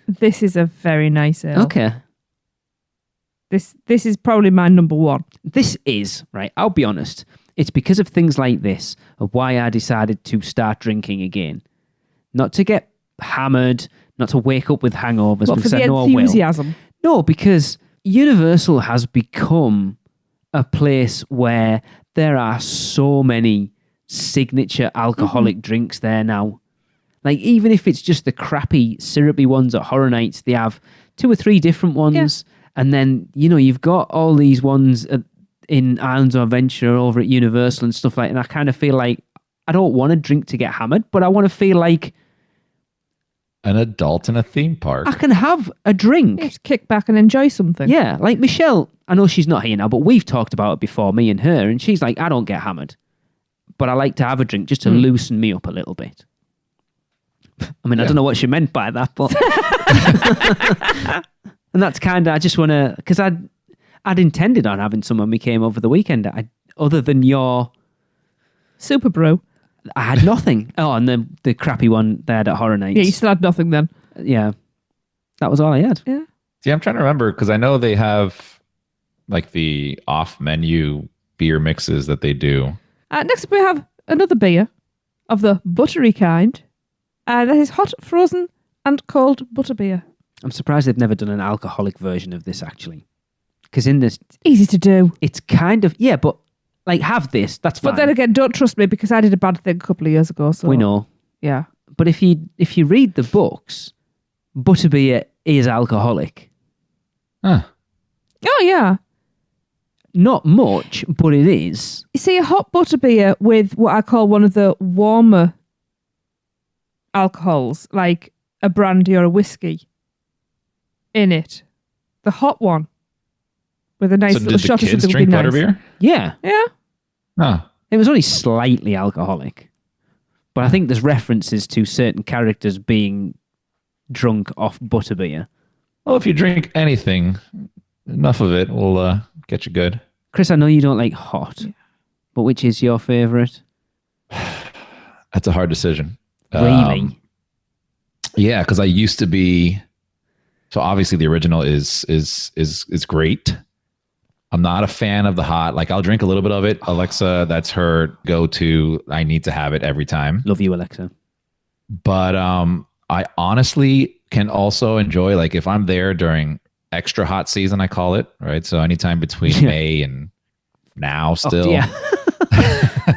This is a very nice ale. Okay. This is probably my number 1. This is, right, I'll be honest. It's because of things like this of why I decided to start drinking again. Not to get hammered, not to wake up with hangovers, But for because the I know I will. enthusiasm. No, because Universal has become a place where there are so many signature alcoholic drinks there now. Like, even if it's just the crappy syrupy ones at Horror Nights, they have 2 or 3 different ones. And then, you've got all these ones in Islands of Adventure over at Universal and stuff like that. And I kind of feel like I don't want to drink to get hammered, but I want to feel like An adult in a theme park. I can have a drink. Just kick back and enjoy something. Yeah, like Michelle, I know she's not here now, but we've talked about it before, me and her, and she's like, I don't get hammered, but I like to have a drink just to loosen me up a little bit. I mean, I don't know what she meant by that, but... And that's kind of, I just want to, because I'd intended on having some when we came over the weekend. Other than your Super Brew. I had nothing. Oh, and the crappy one they had at Horror Nights. Yeah, you still had nothing then. Yeah. That was all I had. Yeah. See, I'm trying to remember because I know they have like the off-menu beer mixes that they do. Next up, we have another beer of the buttery kind. That is hot, frozen, and cold butterbeer. I'm surprised they've never done an alcoholic version of this, actually. Because in this, Easy to do. it's kind of, yeah, but like have this, that's fine. But then again, don't trust me because I did a bad thing a couple of years ago. So we know. Yeah. But if you read the books, butterbeer is alcoholic. Huh. Oh, yeah. Not much, but it is. You see a hot butterbeer with what I call one of the warmer alcohols, like a brandy or a whiskey in it. The hot one with a nice So little did the shot of kids something would drink be nice. butterbeer? Yeah. Yeah. Huh. It was only slightly alcoholic. But I think there's references to certain characters being drunk off butterbeer. Well, if you drink anything, enough of it will get you good. Chris, I know you don't like hot, but which is your favourite? That's a hard decision. Really? Yeah, because I used to be. So obviously the original is great. I'm not a fan of the hot. Like I'll drink a little bit of it. Alexa, that's her go-to. I need to have it every time. Love you, Alexa. But I honestly can also enjoy, like if I'm there during extra hot season, I call it, right? So anytime between May and now still. Oh, yeah.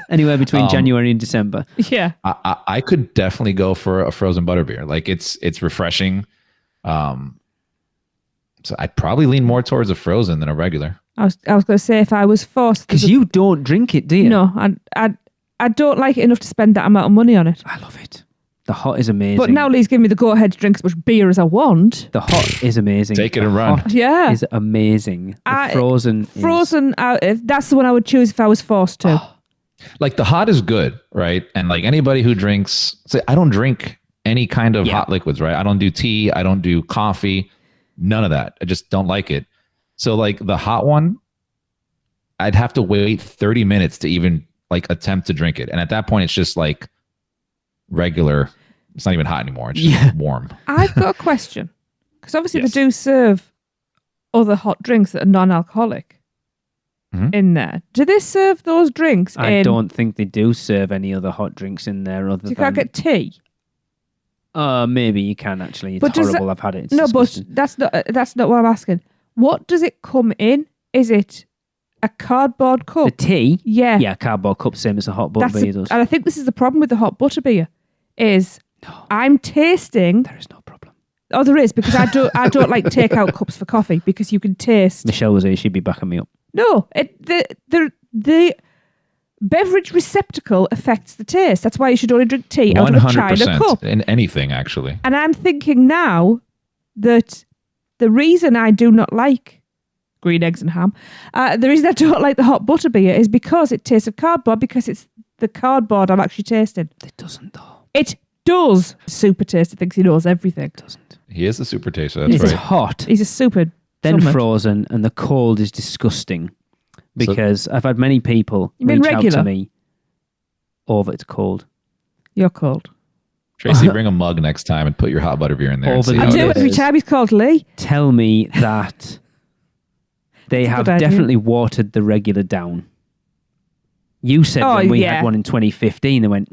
Anywhere between January and December. Yeah. I could definitely go for a frozen butterbeer. Like it's refreshing. So I'd probably lean more towards a frozen than a regular. I was going to say if I was forced. Because you don't drink it, do you? No, I don't like it enough to spend that amount of money on it. I love it. The hot is amazing. But now Lee's giving me the go-ahead to drink as much beer as I want. The hot is amazing. Take it and The run. hot Yeah. is amazing. The frozen That's the one I would choose if I was forced to. Like the hot is good, right? And like anybody who drinks, say I don't drink any kind of hot liquids, right? I don't do tea. I don't do coffee. None of that. I just don't like it. So like the hot one, I'd have to wait 30 minutes to even like attempt to drink it. And at that point, it's just like regular. It's not even hot anymore. It's just warm. I've got a question. Because obviously they do serve other hot drinks that are non-alcoholic in there. Do they serve those drinks I don't think they do serve any other hot drinks in there other You than... can't get tea? Maybe you can actually. It's But does horrible. I've had it. It's No, disgusting. but that's not what I'm asking. What does it come in? Is it a cardboard cup? The tea? Yeah. Yeah, cardboard cup, same as a hot butterbeer does. And I think this is the problem with the hot butterbeer is I'm tasting. There is no problem. Oh, there is because I don't like takeout cups for coffee because you can taste. Michelle was here. She'd be backing me up. No, the beverage receptacle affects the taste. That's why you should only drink tea out of a china cup. In anything, actually. And I'm thinking now that the reason I do not like green eggs and ham, the reason I don't like the hot butterbeer is because it tastes of cardboard, because it's the cardboard I'm actually tasting. It doesn't, though. It does. Super taster thinks he knows everything. It doesn't. He is a super taster. That's It's right. hot, He's a super. then summit. frozen, and the cold is disgusting. Because I've had many people You mean reach out regular? to me over it's cold. You're cold. Tracy, bring a mug next time and put your hot butterbeer in there. and Over see the I how do it every is. time he's called Lee. Tell me that they That's a have good idea. definitely watered the regular down. You said when we had one in 2015, they went,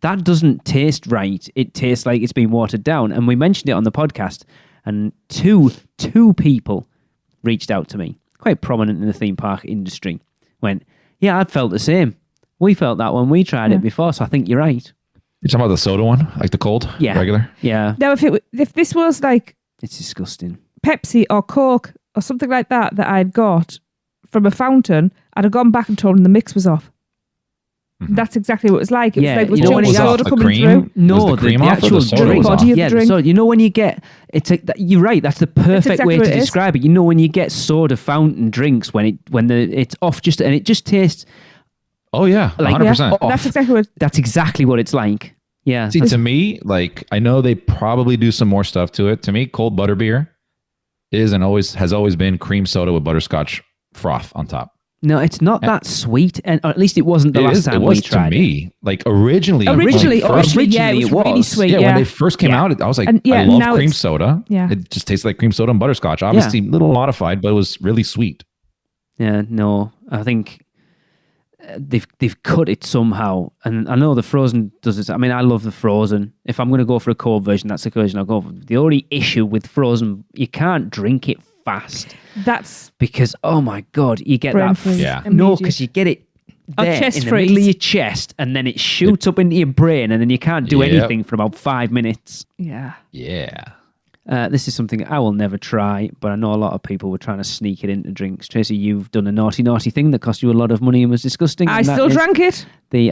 that doesn't taste right. It tastes like it's been watered down. And we mentioned it on the podcast, and two people reached out to me, quite prominent in the theme park industry, went, yeah, I'd felt the same. We felt that when we tried it before, so I think you're right. You're talking about the soda one, like the cold, regular. Yeah, Now, if this was like it's disgusting. Pepsi or Coke or something like that I'd got from a fountain, I'd have gone back and told them the mix was off. That's exactly what it was like. It was like you know when too much it's soda the coming cream? through. No, Was the cream off or the actual soda drink. was body of the Yeah, drink. so you know when you get you're right. That's the perfect exactly way what to it is. describe it. You know when you get soda fountain drinks when it's off and it just tastes. Oh yeah, Like, 100%. off. That's exactly what. That's exactly what it's like. Yeah. See, to me, like I know they probably do some more stuff to it. To me, cold butterbeer is and has always been cream soda with butterscotch froth on top. No, it's not that sweet, or at least it wasn't the last time it was we tried to me. Like originally, yeah, it was Originally, really sweet. yeah, Yeah, when they first came out, I was like, And, yeah, I love now cream it's- soda. yeah. It just tastes like cream soda and butterscotch. Obviously, a little modified, but it was really sweet. Yeah, no, I think they've cut it somehow, and I know the frozen does this. I mean, I love the frozen. If I'm going to go for a cold version, that's the version I'll go for. The only issue with frozen, you can't drink it fast That's because oh my god, you get brain that. freeze. Yeah. No, Immediate. because you get it there chest in the freeze. middle of your chest, and then it shoots up into your brain, and then you can't do Yep. anything for about 5 minutes. Yeah. Yeah. This is something I will never try, but I know a lot of people were trying to sneak it into drinks. Tracy, you've done a naughty thing that cost you a lot of money and was disgusting. I and that still is drank it. The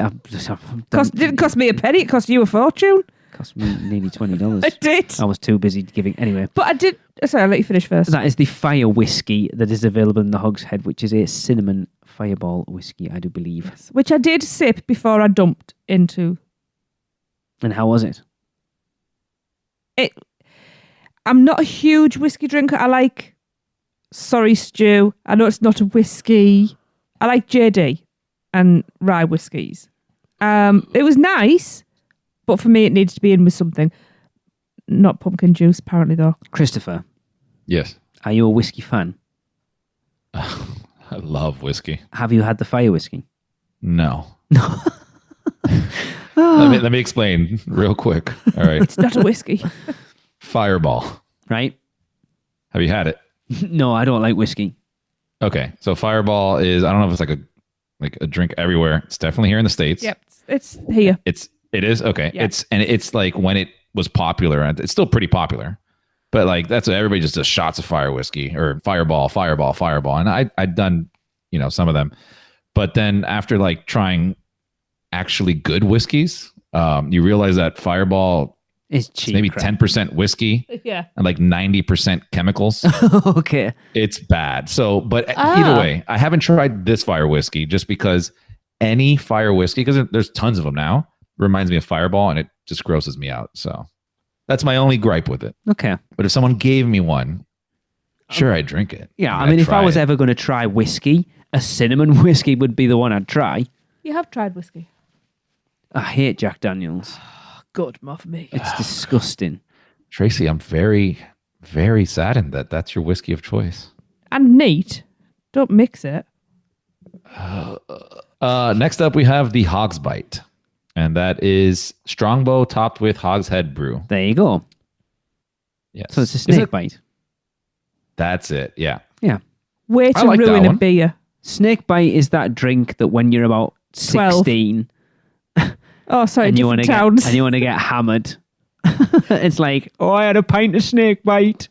Didn't cost me a penny. It cost you a fortune. cost me nearly $20. It did. I was too busy giving. Anyway, But I did. Sorry, I'll let you finish first. that is the Fire Whiskey that is available in the Hogshead, which is a cinnamon fireball whiskey, I do believe. Which I did sip before I dumped into And how was it? it. I'm not a huge whiskey drinker. I like Sorry Stew. I know it's not a whiskey. I like JD and rye whiskies. It was nice, but for me it needs to be in with something. Not pumpkin juice, apparently, though. Christopher, Yes. are you a whiskey fan? I love whiskey. Have you had the Fire Whiskey? No. let me explain real quick. All right. It's not a whiskey. Fireball. Right? Have you had it? No, I don't like whiskey. Okay. So Fireball is, I don't know if it's like a drink everywhere. It's definitely here in the States. Yep, it's here. It is okay. Yeah. It's like when it was popular, and it's still pretty popular. But like that's everybody just does shots of fire whiskey or Fireball, and I'd done some of them, but then after like trying actually good whiskeys, you realize that Fireball It's is cheap. maybe crap. 10% whiskey Yeah. and like 90% chemicals. Okay. It's bad. So, but either way, I haven't tried this fire whiskey just because any fire whiskey, because there's tons of them now, reminds me of Fireball, and it just grosses me out. So that's my only gripe with it. Okay. But if someone gave me one, sure, I'd drink it. Yeah, I I'd mean, if I try was it. ever going to try whiskey, a cinnamon whiskey would be the one I'd try. You have tried whiskey. I hate Jack Daniels. Good, more for me. It's disgusting. Tracy, I'm very, very saddened that that's your whiskey of choice. And neat. Don't mix it. Next up, we have the Hog's Bite, and that is Strongbow topped with Hogshead brew. There you go. Yes. So it's a Is snake it- bite. That's it. Yeah. Yeah. Way I to like that ruin a one. beer. Snake bite is that drink that when you're about 12. 16 Oh, sorry, and you want different to towns. get hammered, it's like, oh, I had a pint of snake bite.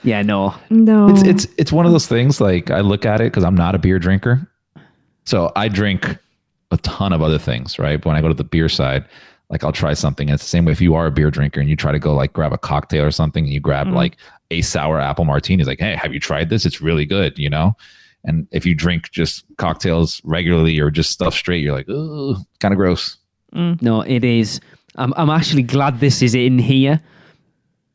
Yeah, no. No. It's one of those things. Like I look at it because I'm not a beer drinker, so I drink a ton of other things. Right, but when I go to the beer side, like I'll try something. And it's the same way if you are a beer drinker and you try to go like grab a cocktail or something, and you grab like a sour apple martini. It's like, hey, have you tried this? It's really good, And if you drink just cocktails regularly or just stuff straight, you're like, ooh, kind of gross. No, it is. I'm actually glad this is in here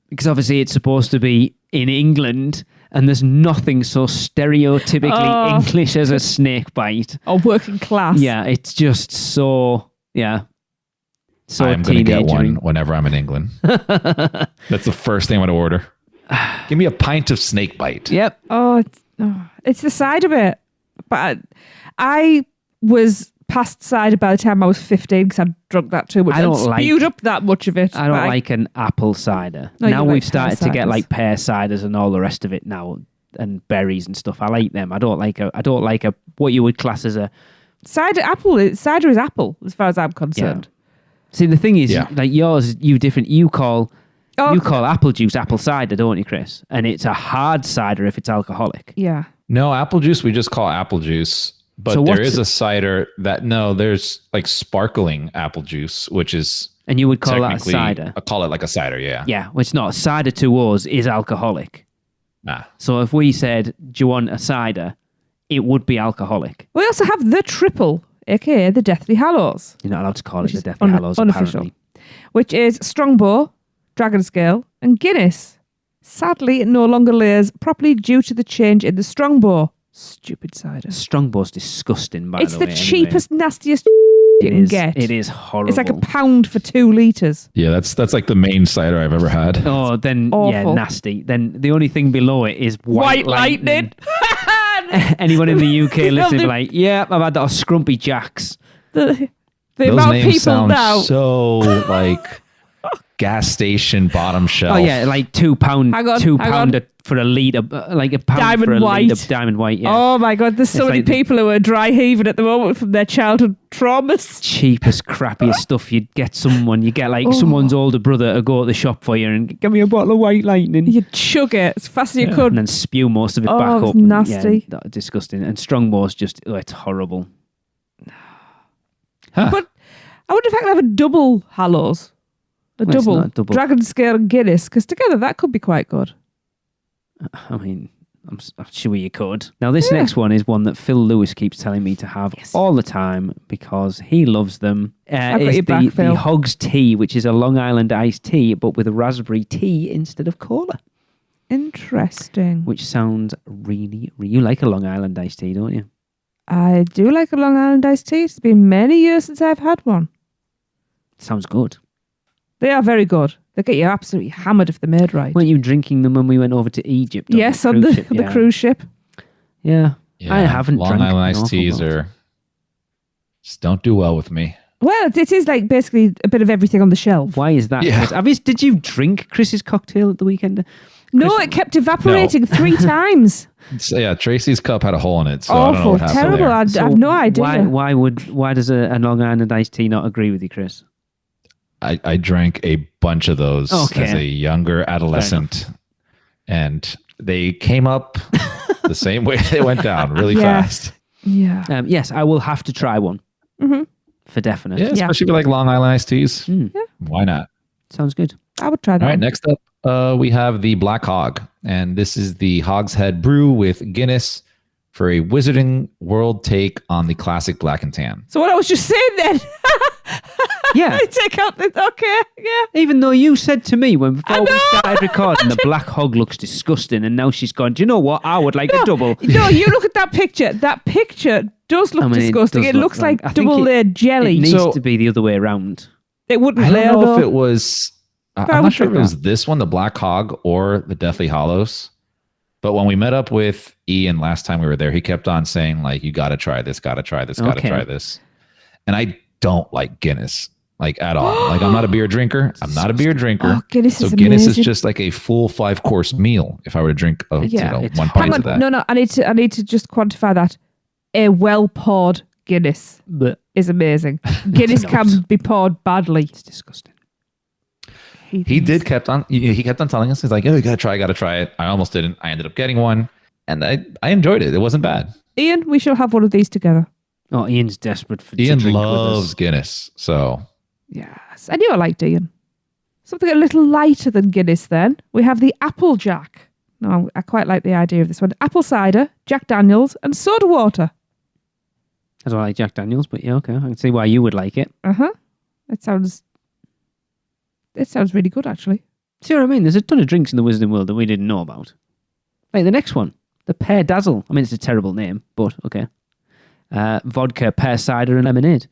because obviously it's supposed to be in England and there's nothing so stereotypically English as a snake bite. Or working class. Yeah, it's just so, yeah. So I'm going to get one teenagery. whenever I'm in England. That's the first thing I'm going to order. Give me a pint of snake bite. Yep. Oh, it's the cider bit. But I was past cider by the time I was 15 because I drunk that too much. I don't I'd spewed up that much of it. I don't but like an apple cider. No, now you like we've started pear to get ciders. like pear ciders and all the rest of it now, and berries and stuff. I like them. I don't like a what you would class as a. cider is apple as far as I'm concerned. See, the thing is, Yeah. like yours, different. You call Oh, apple juice apple cider, don't you, Chris? And it's a hard cider if it's alcoholic. yeah. No, apple juice, we just call apple juice. But So there what's- is a cider there's like sparkling apple juice, which is And you would call that a technically, cider. I call it like a cider, yeah. Yeah, well, it's not. Cider to us is alcoholic. Nah. So if we said, do you want a cider? It would be alcoholic. We also have the triple, aka the Deathly Hallows, You're not allowed to call Which it the is Deathly Hallows, unofficial. apparently. which is Strongbow, Dragon's Scale, and Guinness. Sadly, it no longer layers properly due to the change in the Strongbow. Stupid cider. Strongbow's disgusting, by It's the the way. cheapest, nastiest you It can is, get. It is horrible. It's like £1 for 2 litres. Yeah, that's like the main cider I've ever had. Oh, then, yeah, Awful. nasty. Then the only thing below it is White lightning. Anyone in the UK listening, the- like, yeah, I've had that Scrumpy Jacks. The Those amount of names people sound now. so like gas station bottom shelf. Oh yeah, like £2, Hang on, £2 hang on. for a litre, like a pound Diamond for a white. litre diamond white. Yeah, Oh my God, there's so It's many like the- people who are dry heaving at the moment from their childhood traumas. cheapest, crappiest stuff. You'd get someone, you get like Oh. someone's older brother to go to the shop for you and give me a bottle of White Lightning. You chug it as fast as you could. And then spew most of it Oh, back it's up. nasty. Yeah, disgusting. And Strongbow's just, it's horrible. Huh. But I wonder if I can have a double Hallows. A Well, it's double. not a double. Dragon Scale and Guinness, because together that could be quite good. I mean, I'm sure you could. Now, this next one is one that Phil Lewis keeps telling me to have all the time because he loves them. I've got It's your back, the Phil. Hogs Tea, which is a Long Island iced tea, but with a raspberry tea instead of cola, Interesting. which sounds really, you like a Long Island iced tea, don't you? I do like a Long Island iced tea. It's been many years since I've had one. Sounds good. They are very good. They get you absolutely hammered if they're made right. Weren't you drinking them when we went over to Egypt? Yes, on the, ship? the Yeah. cruise ship. Yeah. Yeah, I haven't Long drank Island an iced awful teas lot. are just don't do well with me. Well, it is like basically a bit of everything on the shelf. Why is that? Yeah. Chris? Did you drink Chris's cocktail at the weekend? No, Chris- it kept evaporating 3 times. So, yeah, Tracy's cup had a hole in it, so I don't know Awful, what happened terrible. there. I have no idea. Why does a Long Island iced tea not agree with you, Chris? I drank a bunch of those Okay. as a younger adolescent, and they came up the same way they went down really Yeah. fast. Yeah. Yes, I will have to try one hmm for definite. Yeah, especially if you like Long Island iced teas. Mm, Why not? sounds good. I would try that. All right, one. next up, we have the Black Hog, and this is the Hogshead Brew with Guinness for a Wizarding World take on the classic Black and Tan. So what I was just saying then. Yeah. I take out the okay, yeah. Even though you said to me before we know. started recording, the Black Hog looks disgusting, and now she's gone, do you know what? I would like a double. No, you look at that picture. That picture does look I mean, it disgusting. does It look looks like- like I think double layered jelly. It needs So- to be the other way around. It wouldn't I don't layer know though. if it was. I I'm would not sure if think it was this one, the Black Hog, or the Deathly Hollows. But when we met up with Ian last time we were there, he kept on saying, like, you got to try this, got to try this, got to Okay. try this. And I don't like Guinness, like, at all. Like, I'm not a beer drinker. I'm not a beer drinker. Oh, Guinness so is Guinness amazing. is just like a full 5-course meal if I were to drink Yeah. It's one Hang pint on, of that. no, I need to just quantify that. A well poured Guinness But is amazing. Guinness can be poured badly. it's disgusting. He did kept on. He kept on telling us, he's like, "Oh, you gotta try it." I almost didn't. I ended up getting one, and I enjoyed it. It wasn't bad. Ian, we shall have one of these together. Oh, Ian's desperate to Ian drink loves with us. Guinness, so Yes, I knew I liked Ian. Something a little lighter than Guinness. Then we have the Applejack. No, I quite like the idea of this one. Apple cider, Jack Daniels, and soda water. I don't like Jack Daniels, but yeah, okay. I can see why you would like it. It sounds really good, actually. See what I mean? There's a ton of drinks in the Wizarding World that we didn't know about. Like the next one, the Pear Dazzle. I mean, it's a terrible name, but okay. Vodka, pear cider, and lemonade.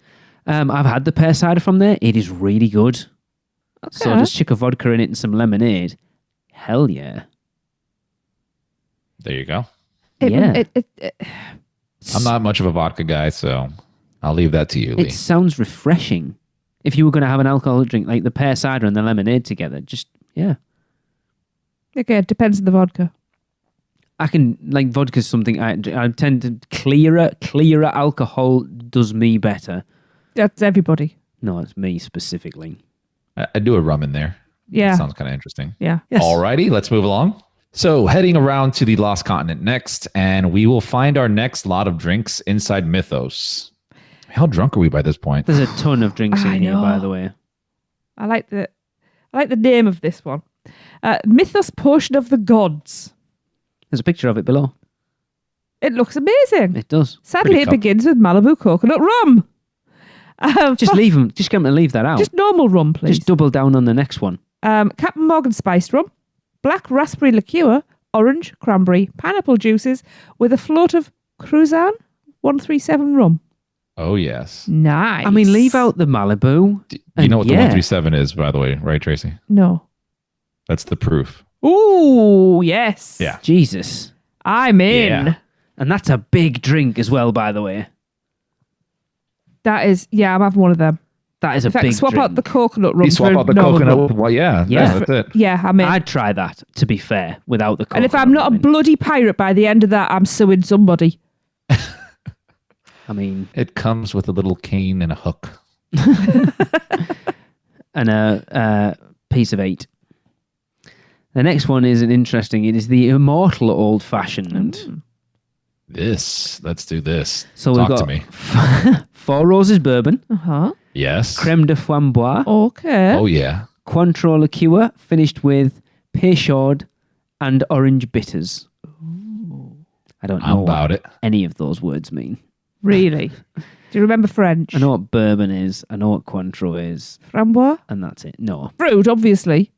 I've had the pear cider from there. It is really good. Okay. So just stick a vodka in it and some lemonade. Hell yeah. there you go. Yeah. I'm not much of a vodka guy, so I'll leave that to you, Lee. It sounds refreshing. If you were going to have an alcoholic drink, like the pear cider and the lemonade together, just, yeah. Okay, it depends on the vodka. I can, like, vodka's something I tend to, clearer alcohol does me better. That's everybody. No, it's me specifically. I do a rum in there. Yeah. That sounds kind of interesting. Yeah. Yes. Alrighty, let's move along. So heading around to the Lost Continent next, and we will find our next lot of drinks inside Mythos. How drunk are we by this point? There's a ton of drinks in I here, know. by the way. I like the name of this one. Mythos Potion of the Gods. There's a picture of it below. It looks amazing. It does. Sadly, pretty it cup. begins with Malibu coconut rum. Just leave them. Just get them to leave that out. Just normal rum, please. Just double down on the next one. Captain Morgan spiced rum, black raspberry liqueur, orange, cranberry, pineapple juices with a float of Cruzan 137 rum. Oh, yes. Nice. I mean, leave out the Malibu. You know what the yeah. 137 is, by the way, right, Tracy? No. That's the proof. Ooh, yes. Yeah. Jesus. I'm in. Yeah. And that's a big drink as well, by the way. That is, yeah, I'm having one of them. That is a In fact, big swap drink. out the coconut rum. You swap for out the normal coconut rum. with, well, yeah, Yeah. that's it. Yeah, I'm in. I'd try that, to be fair, without the coconut. And if I'm not a rum in. bloody pirate by the end of that, I'm suing somebody. I mean, It comes with a little cane and a hook. and a piece of 8. The next one is an interesting. It is the Immortal Old Fashioned. Let's do this. So Talk we've to got me. 4 Roses Bourbon, Uh-huh. Yes. Creme de Framboise, Okay. Oh, yeah. Cointreau liqueur, finished with Peychaud and orange bitters. I don't I'm know about what it. any of those words mean. Really? Do you remember French? I know what bourbon is, I know what Cointreau is, Framboise? and that's it. No. Fruit, obviously.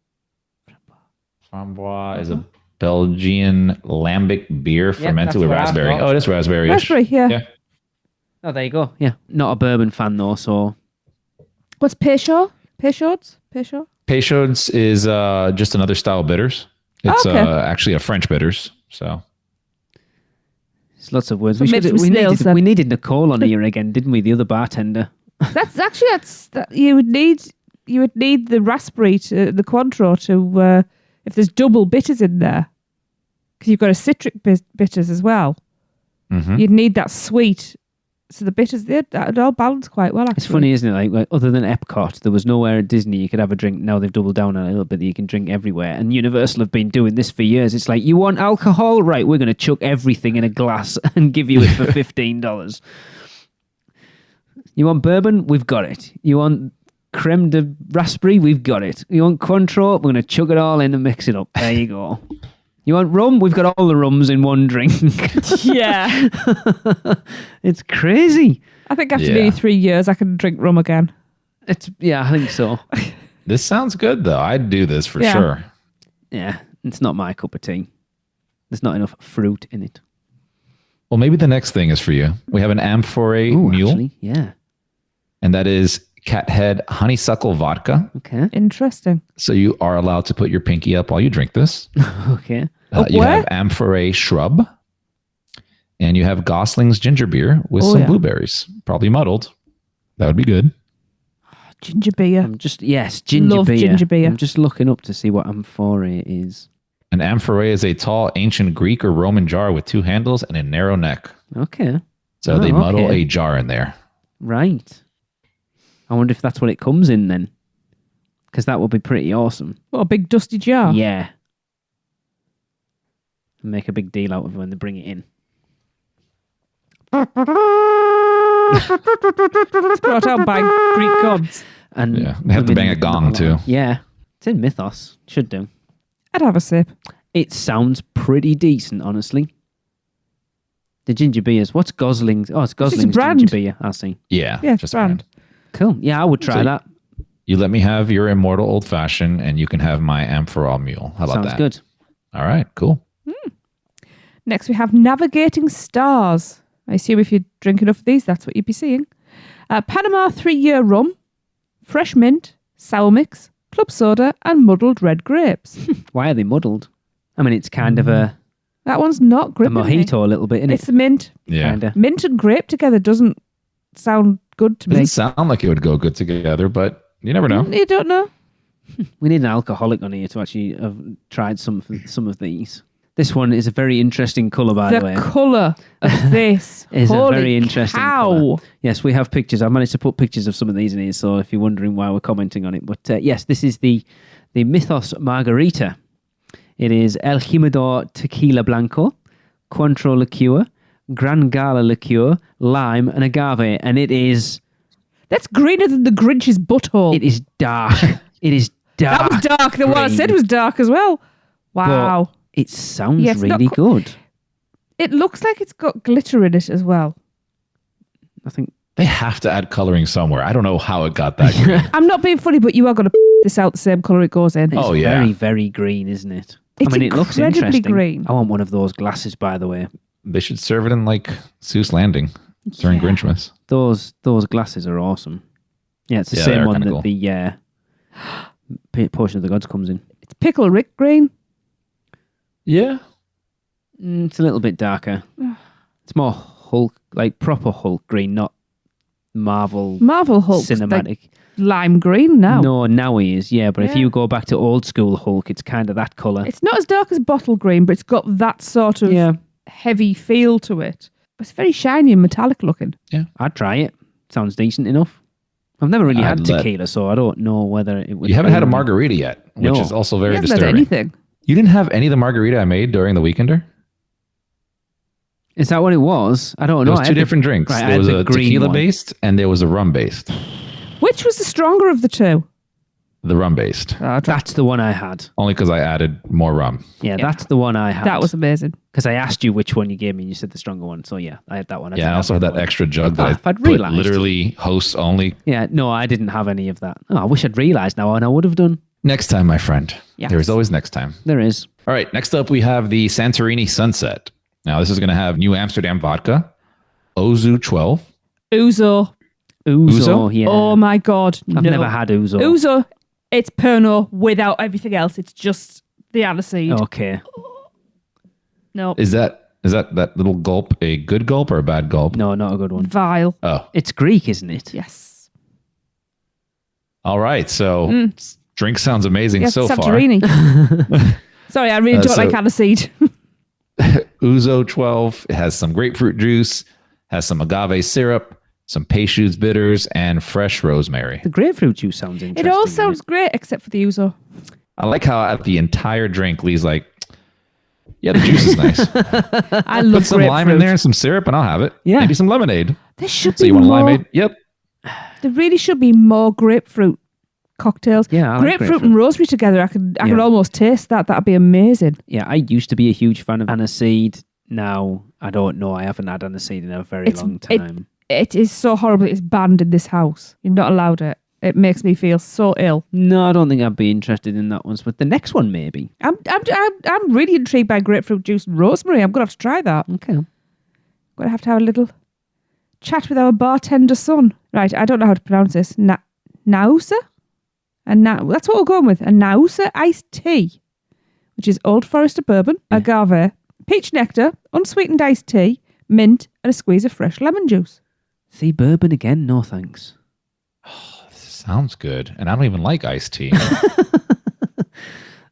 Framboise is a Belgian lambic beer fermented that's with what I raspberry. thought. Oh, it is raspberry. Raspberry, yeah. Yeah. Oh, there you go. Yeah. Not a bourbon fan, though, so... What's Peychaud? Peychaud's? Peychaud? Peychaud's is just another style of bitters. It's Okay. actually a French bitters. So There's lots of words. So made from snails, then. We needed Nicole on here again, didn't we? The other bartender. You would need the raspberry to the Cointreau to if there's double bitters in there, because you've got a citric bitters as well. mhm. You'd need that sweet. So the bitters, it all balance quite well. Actually, It's funny, isn't it? Like, other than Epcot, there was nowhere at Disney you could have a drink. Now they've doubled down on it a little bit that you can drink everywhere. And Universal have been doing this for years. It's like, you want alcohol? Right, we're going to chuck everything in a glass and give you it for $15. You want bourbon? We've got it. You want creme de raspberry? We've got it. You want Cointreau? We're going to chuck it all in and mix it up. There you go. You want rum? We've got all the rums in one drink. Yeah. It's crazy. I think after Yeah. nearly 3 years, I can drink rum again. Yeah, I think so. This sounds good though. I'd do this for Yeah. sure. Yeah, it's not my cup of tea. There's not enough fruit in it. Well, maybe the next thing is for you. We have an Amphore Ooh, Mule, actually, yeah. and that is Cathead Honeysuckle Vodka. Okay. Interesting. So you are allowed to put your pinky up while you drink this. Okay. You where? have Amphore Shrub, and you have Gosling's ginger beer with Oh, some yeah. blueberries, probably muddled. That would be good. Ginger beer. Ginger Love beer. ginger beer. I'm just looking up to see what amphore is. An amphore is a tall, ancient Greek or Roman jar with 2 handles and a narrow neck. Okay. So Oh, they muddle okay. a jar in there. Right. I wonder if that's what it comes in then. Because that would be pretty awesome. What a big dusty jar. Yeah. Make a big deal out of it when they bring it in. It's brought out by Greek gods. And Yeah, they have to bang a gong, too. Yeah. It's in Mythos. Should do. I'd have a sip. It sounds pretty decent, honestly. The ginger beers. What's Gosling's? Oh, it's Gosling's brand. ginger beer. I see. Yeah, Yeah, it's just brand. Cool. Yeah, I would try So- that. You let me have your immortal old fashioned, and you can have my Amphora Mule. How about Sounds that? good. All right, cool. Next, we have Navigating Stars. I assume if you drink enough of these, that's what you'd be seeing. Panama 3-year rum, fresh mint, sour mix, club soda, and muddled red grapes. Why are they muddled? I mean, it's kind of a That one's not gripping me. mojito a little bit, isn't It's it? the mint. Yeah. Kinda. Mint and grape together doesn't sound good to me. Doesn't sound like it would go good together, but you never know. You don't know. We need an alcoholic on here to actually have tried some of these. This one is a very interesting colour, by the way. The colour of this Is a Holy very interesting cow. colour. Yes, we have pictures. I managed to put pictures of some of these in here, so if you're wondering why we're commenting on it. But yes, this is the Mythos Margarita. It is El Jimador Tequila Blanco, Cointreau Liqueur, Gran Gala Liqueur, Lime, and Agave. And it is... That's greener than the Grinch's butthole. It is dark. It is dark. That was dark. The one I said green. was dark as well. Wow. It sounds Yes, not really qu- good. It looks like it's got glitter in it as well. I think... They have to add coloring somewhere. I don't know how it got that green. I'm not being funny, but you are going to this out the same colour it goes in. It's Oh, yeah. very, very green, isn't it? It's it looks incredibly interesting. green. I want one of those glasses, by the way. They should serve it in like Seuss Landing during Yeah. Grinchmiss. Those glasses are awesome. Yeah, it's the Yeah, same they're one kinda that the Potion of the Gods comes in. It's Pickle Rick green. Yeah. It's a little bit darker. It's more Hulk, like proper Hulk green, not Marvel Marvel Hulk. cinematic. Like lime green now. No, now he is, yeah. But if Yeah. you go back to old school Hulk, it's kind of that colour. It's not as dark as bottle green, but it's got that sort of Yeah, heavy feel to it. But it's very shiny and metallic looking. I'd try it. Sounds decent enough. I've never really had I'd let- tequila, so I don't know whether it would. You haven't had a margarita yet, which No. is also He very hasn't had disturbing. anything. You didn't have any of the margarita I made during the Weekender? Is that what it was? I don't know. There was I two had the- different drinks. right, I There had was the a green tequila one. based and there was a rum based. Which was the stronger of the two? The rum based. That's the one I had. Only because I added more rum. Yeah, that's the one I had. That was amazing. because I asked you which one you gave me, and you said the stronger one. So yeah, I had that one. Yeah, I also had that extra jug that if I I'd put realised. literally hosts only. Yeah, no, I didn't have any of that. Oh, I wish I'd realised now, and I would have done. Next time, my friend. Yes. There's always next time. There is. All right, next up we have the Santorini Sunset. Now this is going to have New Amsterdam vodka, Ozu 12. Ouzo. Ouzo, yeah. Oh my God. I've no. never had ouzo. Ouzo, it's Pernod without everything else. It's just the aniseed. Okay. No. Is that that little gulp a good gulp or a bad gulp? No, not a good one. Vile. Oh, It's Greek, isn't it? Yes. all right. So drink sounds amazing Yes, so Santorini. Sorry, I really don't so- like aniseed. far. Ouzo 12 it has some grapefruit juice, has some agave syrup, some Peychaud's bitters, and fresh rosemary. The grapefruit juice sounds interesting. It all doesn't sounds great except for the ouzo. I like how at the entire drink, Lee's like, yeah, the juice is nice. I love Put some lime in grapefruit. there and some syrup, and I'll have it. Yeah. Maybe some lemonade. There should So be you want a more. limeade? Yep. There really should be more grapefruit cocktails. Yeah, I like grapefruit grapefruit. and rosemary together. I could Yeah. almost taste that. That'd be amazing. Yeah, I used to be a huge fan of aniseed. Now, I don't know. I haven't had aniseed in a very long time. It is so horrible. It's banned in this house. You're not allowed it. It makes me feel so ill. No, I don't think I'd be interested in that one. But the next one, maybe. I'm really intrigued by grapefruit juice and rosemary. I'm gonna have to try that. Okay. Gonna have to have a little chat with our bartender son. Right, I don't know how to pronounce this. Nausa? That's what we're going with. A Nausa iced tea, which is Old Forester bourbon, agave, peach nectar, unsweetened iced tea, mint, and a squeeze of fresh lemon juice. See, bourbon again? No, thanks. This sounds good. And I don't even like iced tea.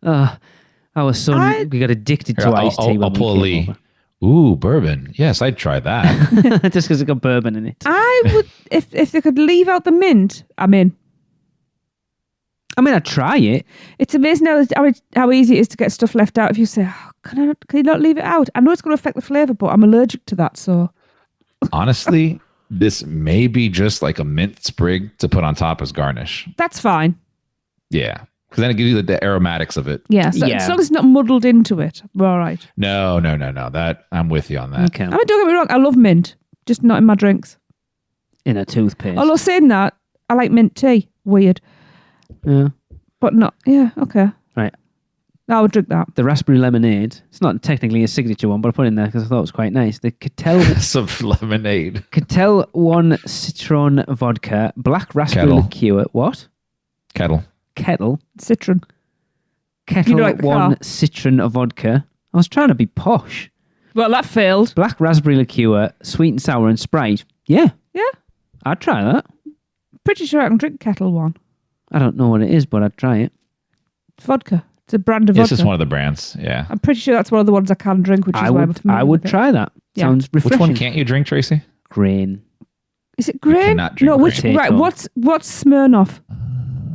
Our son, we got addicted to iced tea. I'll pull a Lee. Ooh, bourbon. Yes, I'd try that. Just because it got bourbon in it. I would, if they could leave out the mint, I'm in. I mean, I'd try it. It's amazing how easy it is to get stuff left out if you say, oh, can you not leave it out? I know it's going to affect the flavour, but I'm allergic to that, so... Honestly, this may be just like a mint sprig to put on top as garnish. That's fine. Yeah. Because then it gives you the aromatics of it. Yeah, so Yeah. as long as it's not muddled into it, we're all right. No. That I'm with you on that. Okay. I mean, don't get me wrong, I love mint, just not in my drinks. In a toothpaste. Although saying that, I like mint tea. Weird. Yeah. But not, yeah, okay. Right. I would drink that. The raspberry lemonade. It's not technically a signature one, but I put it in there because I thought it was quite nice. The Cattell Some lemonade. 1 Citron vodka, black raspberry Kettle. liqueur. What? Kettle. Kettle. Citron. Kettle like the 1 car? Citron vodka. I was trying to be posh. Well, that failed. Black raspberry liqueur, sweet and sour, and Sprite. Yeah, Yeah, I'd try that. pretty sure I can drink Kettle One. I don't know what it is, but I'd try it. Vodka. It's a brand of It's vodka. just one of the brands. Yeah. I'm pretty sure that's one of the ones I can drink, which is why I'm familiar I would with it. try that. Yeah. Sounds Which refreshing. one can't you drink, Tracy? Grain. Is it grain? cannot drink No, which grain. right? What's Smirnoff?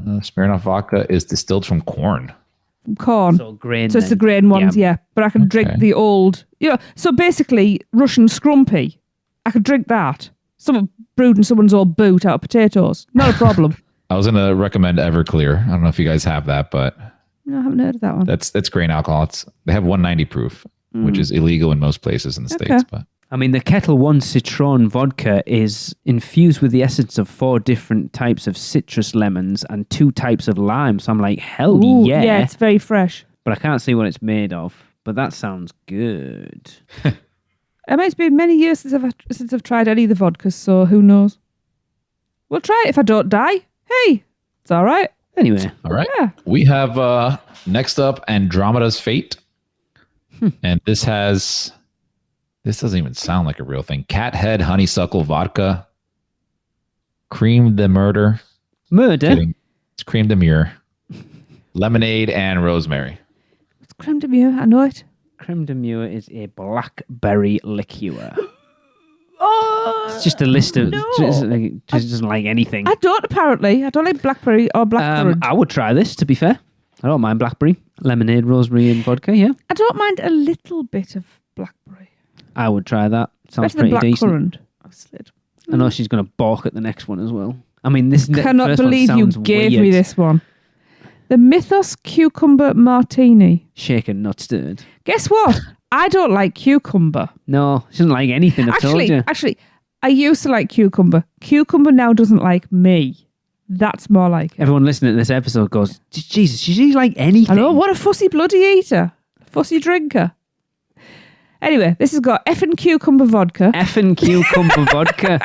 Smirnoff vodka is distilled from corn. Corn. So grain. So it's the then. grain ones, yeah. But I can drink Okay. the old. Yeah. So basically, Russian scrumpy. I could drink that. Someone brewed in someone's old boot out of potatoes. Not a problem. I was going to recommend Everclear. I don't know if you guys have that, but No, I haven't heard of that one. that's grain alcohol. They have 190 proof, which is illegal in most places in the Okay. States. But I mean, the Kettle 1 Citron vodka is infused with the essence of 4 different types of citrus lemons and 2 types of lime. So I'm like, hell Ooh, yeah. it's very fresh. but I can't see what it's made of. But that sounds good. It might be many years since I've tried any of the vodkas, so who knows? We'll try it if I don't die. Hey, it's all right. Anyway, All right. Yeah. We have next up Andromeda's Fate. And this doesn't even sound like a real thing. Cat Head Honeysuckle Vodka. Cream de Murder. Kidding. It's Cream de Mure. Lemonade and Rosemary. It's creme de mure. I know it. Creme de Mure is a blackberry liqueur. Oh, It's just a list of... no. Just doesn't like anything. I don't apparently. I don't like blackberry or blackcurrant. I would try this, to be fair. I don't mind blackberry. Lemonade, rosemary and vodka, yeah. I don't mind a little bit of blackberry. I would try that. Sounds Better than pretty decent. blackcurrant. I've slid. I know she's going to balk at the next one as well. I mean, this Cannot first believe one you sounds gave weird. me this one. The Mythos Cucumber Martini. Shaken, not stirred. Guess what? I don't like cucumber. No, she doesn't like anything, I've told you. Actually, I used to like cucumber. Cucumber now doesn't like me. That's more like it. Everyone listening to this episode goes, Jesus, she's like anything. I know, what a fussy bloody eater. Fussy drinker. Anyway, this has got effing cucumber vodka. Effing cucumber vodka.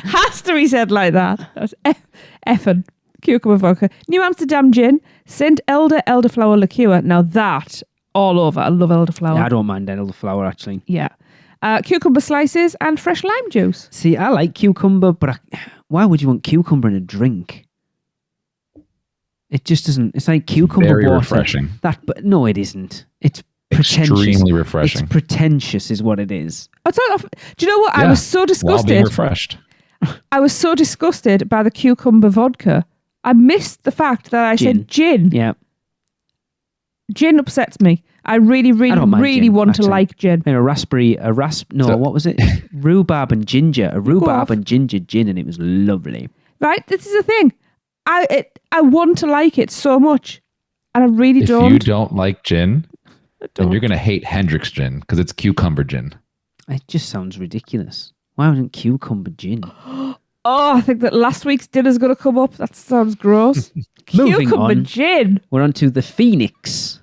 Has to be said like that. That's effing cucumber vodka. New Amsterdam gin. St. elderflower liqueur. Now that, all over. I love elderflower. Yeah, I don't mind elderflower, actually. Yeah. Cucumber slices and fresh lime juice. See, I like cucumber, but why would you want cucumber in a drink? It just doesn't. It's like cucumber Very water. refreshing. But no, it isn't. It's pretentious. Extremely refreshing. It's pretentious, is what it is. Do you know what? I Yeah, was so While being disgusted. refreshed. I was so disgusted by the cucumber vodka. I missed the fact that I said gin. Yeah. Gin upsets me. I really, I don't mind really gin, want actually. to like gin. And what was it? Rhubarb and ginger. A rhubarb and ginger gin, and it was lovely. Right? This is the thing. I want to like it so much, and I really If don't. you don't like gin, then you're going to hate Hendrick's gin because it's cucumber gin. It just sounds ridiculous. Why wouldn't cucumber gin? Oh, I think that last week's dinner's going to come up. That sounds gross. Moving Cucumber on. gin. We're on to the Phoenix.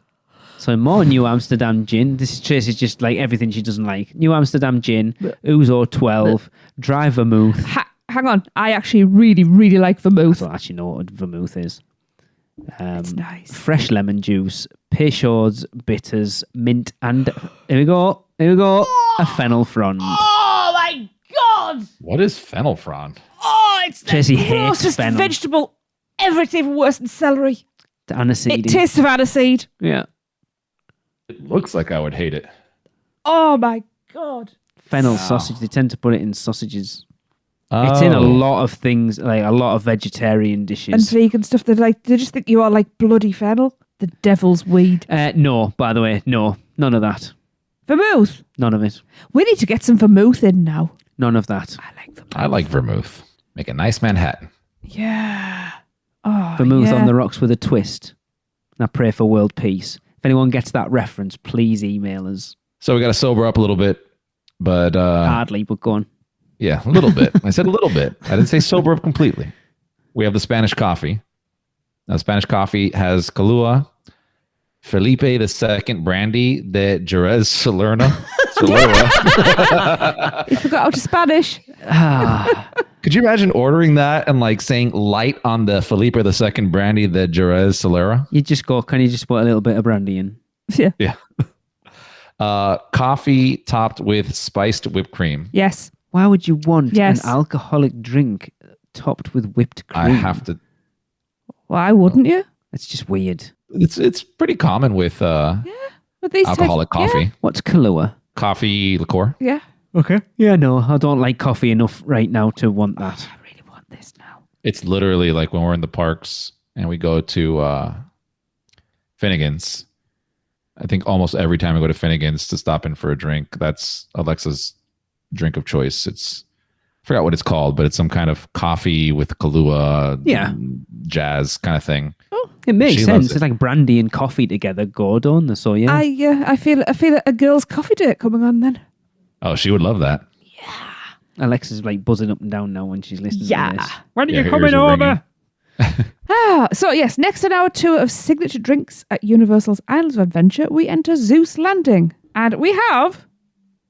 So more New Amsterdam gin. This Tracy's just like everything she doesn't like. New Amsterdam gin, Ouzo 12, dry vermouth. Hang on. I actually really, really like I vermouth. don't actually know what vermouth is. It's nice. Fresh lemon juice, Peychaud's, bitters, mint, and here we go, a fennel frond. Oh my God. What is fennel frond? Oh, it's the Tracy hates grossest fennel. vegetable ever. It's even worse than celery. The aniseed. It tastes of aniseed. Yeah. It looks like I would hate it. Oh my God. Fennel sausage. They tend to put it in sausages. It's in a lot of things, like a lot of vegetarian dishes. And vegan stuff. They just think you are like bloody fennel. The devil's weed. No, by the way, no. None of that. Vermouth. None of it. We need to get some vermouth in now. None of that. I like vermouth. I like vermouth. Make a nice Manhattan. Yeah. Oh, Vermouth yeah. on the rocks with a twist. And I pray for world peace. If anyone gets that reference, please email us. So we got to sober up a little bit, but Hardly, but go on. yeah, a little bit. I said a little bit. I didn't say sober up completely. We have the Spanish coffee. Now, Spanish coffee has Kahlua, Felipe II Brandy de Jerez Solera. You forgot how to Spanish. Could you imagine ordering that and like saying light on the Felipe II Brandy de Jerez Solera? You just go, can you just put a little bit of brandy in? Yeah. Yeah. Coffee topped with spiced whipped cream. Yes. Why would you want Yes. an alcoholic drink topped with whipped cream? I have to. Why wouldn't you? It's just weird. It's pretty common with But these alcoholic types- coffee. What's Kahlua? Coffee liqueur. Yeah. Okay. Yeah, no, I don't like coffee enough right now to want that. I really want this now. It's literally like when we're in the parks and we go to Finnegan's. I think almost every time I go to Finnegan's to stop in for a drink, that's Alexa's drink of choice. I forgot what it's called, but it's some kind of coffee with Kahlua, jazz kind of thing. It makes She loves sense. it. It's like brandy and coffee together go, don't they? So, yeah. I feel a girl's coffee date coming on then. Oh, she would love that. Alexa's like buzzing up and down now when she's listening to this. When Yeah, her ears are ringing. So yes, next on our tour of signature drinks at Universal's Islands of Adventure, we enter Zeus Landing. And we have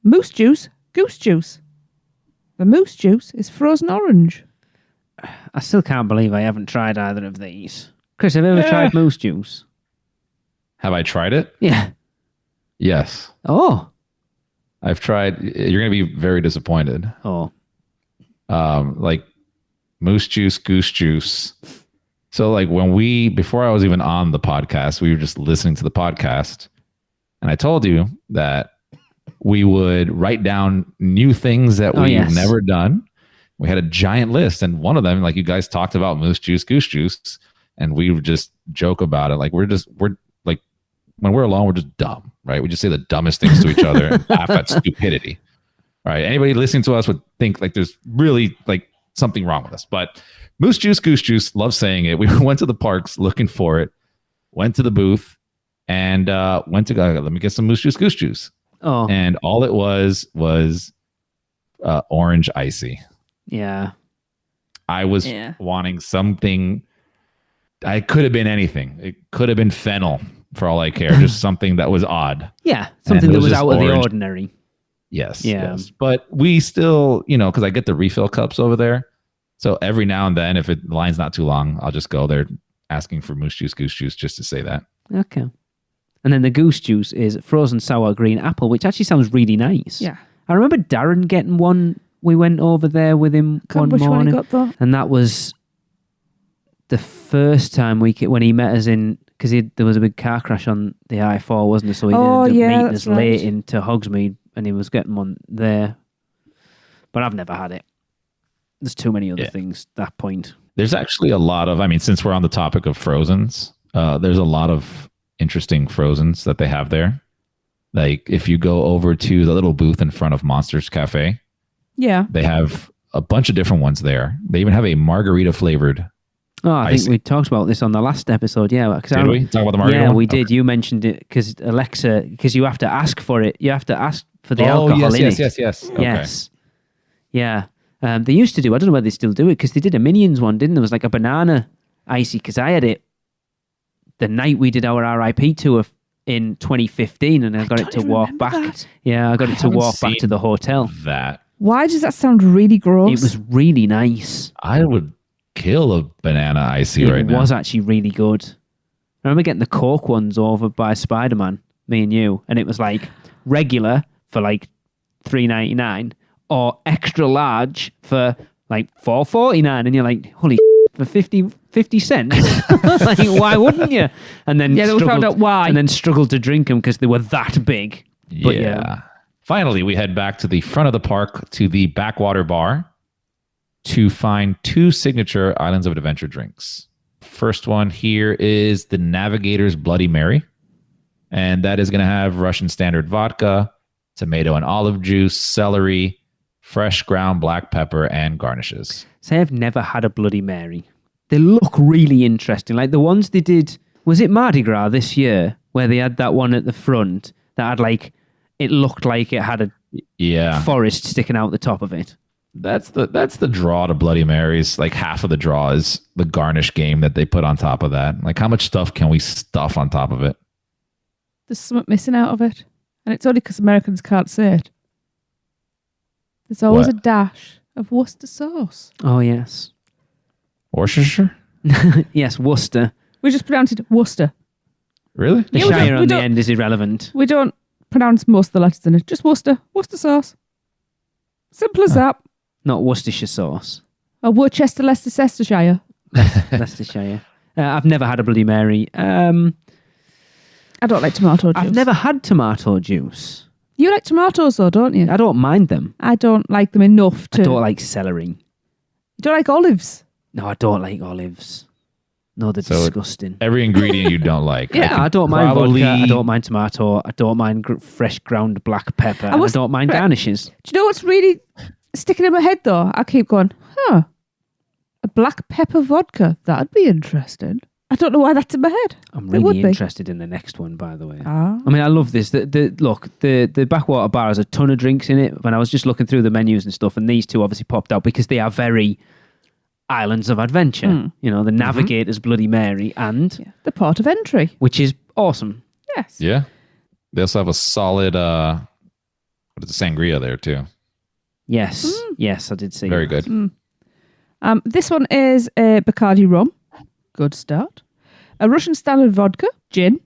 moose juice, goose juice. The moose juice is frozen orange. I still can't believe I haven't tried either of these. Chris, have you ever tried moose juice? Have I tried it? Yeah. Yes. Oh. I've tried. You're going to be very disappointed. Oh. Like moose juice, goose juice. So like before I was even on the podcast, we were just listening to the podcast. And I told you that we would write down new things that we've never done. We had a giant list. And one of them, like you guys talked about moose juice, goose juice. And we would just joke about it. Like we're like, when we're alone, we're just dumb, right? We just say the dumbest things to each other and laugh at stupidity, right? Anybody listening to us would think like there's really like something wrong with us. But moose juice, goose juice, love saying it. We went to the parks looking for it, went to the booth, and went to go, let me get some moose juice, goose juice. Oh. And all it was orange icy. Yeah. I was wanting something. I could have been anything. It could have been fennel for all I care. Just something that was odd. Yeah. Something that was out of the orange. ordinary. Yes. Yeah. Yes. But we still, because I get the refill cups over there. So every now and then, if the line's not too long, I'll just go there asking for moose juice, goose juice, just to say that. Okay. And then the goose juice is frozen sour green apple, which actually sounds really nice. Yeah. I remember Darren getting one. We went over there with him one which morning. one he got though? And that was the first time when he met us in, because there was a big car crash on the I-4, wasn't there? So he ended up meeting us late into Hogsmeade, and he was getting one there. But I've never had it. There's too many other things at that point. There's actually a lot of, since we're on the topic of frozens, there's a lot of interesting frozens that they have there. Like if you go over to the little booth in front of Monsters Cafe, they have a bunch of different ones there. They even have a margarita flavored. Oh, I think we talked about this on the last episode. Yeah, did we talk about the margarita? Yeah, one? we did. You mentioned it because Alexa, because you have to ask for it. You have to ask for the alcohol in it. Yes. Okay. Yes. Yeah. They used to do. I don't know whether they still do it because they did a Minions one, didn't there? It was like a banana icy because I had it the night we did our RIP tour in 2015, and I got it to walk back. That. Yeah, I got it to walk back to the hotel. That. Why does that sound really gross? It was really nice. I would kill a banana icy right now. It was actually really good. I remember getting the Coke ones over by Spider-Man, me and you, and it was like regular for like $3.99 or extra large for like $4.49, and you're like, holy for 50 cents? Like, why wouldn't you? And then we found out why. And then struggled to drink them because they were that big. But yeah. Finally, we head back to the front of the park to the Backwater Bar to find two signature Islands of Adventure drinks. First one here is the Navigator's Bloody Mary. And that is going to have Russian standard vodka, tomato and olive juice, celery, fresh ground black pepper, and garnishes. So I've never had a Bloody Mary. They look really interesting. Like the ones they did, was it Mardi Gras this year, where they had that one at the front that had like, it looked like it had a forest sticking out the top of it. That's the draw to Bloody Marys. Like half of the draw is the garnish game that they put on top of that. Like how much stuff can we stuff on top of it? There's something missing out of it. And it's only because Americans can't say it. There's always a dash of Worcester sauce. Oh, yes. Worcestershire? Yes, Worcester. We just pronounced it Worcester. Really? The shire on the end is irrelevant. We don't pronounce most of the letters in it. Just Worcester. Worcester sauce. Simple as that. Not Worcestershire sauce. Or Worcester, Leicestershire. Leicestershire. I've never had a Bloody Mary. I don't like tomato juice. I've never had tomato juice. You like tomatoes though, don't you? I don't mind them. I don't like them enough to... I don't like celery. You don't like olives? No, I don't like olives. No, they're disgusting. Every ingredient you don't like. Yeah, I don't mind vodka. I don't mind tomato. I don't mind fresh ground black pepper. I don't mind garnishes. Do you know what's really sticking in my head though? I keep going, a black pepper vodka. That'd be interesting. I don't know why that's in my head. I'm really interested in the next one, by the way. Ah. I mean, I love this. The Backwater Bar has a ton of drinks in it. When I was just looking through the menus and stuff, and these two obviously popped out because they are very Islands of Adventure. You know, the Navigator's Bloody Mary and The port of entry. which is awesome. Yes. Yeah. They also have a solid, what is it, sangria there too. Yes, yes, I did see. Very that. good. This one is a Bacardi rum. Good start. A Russian standard vodka, gin,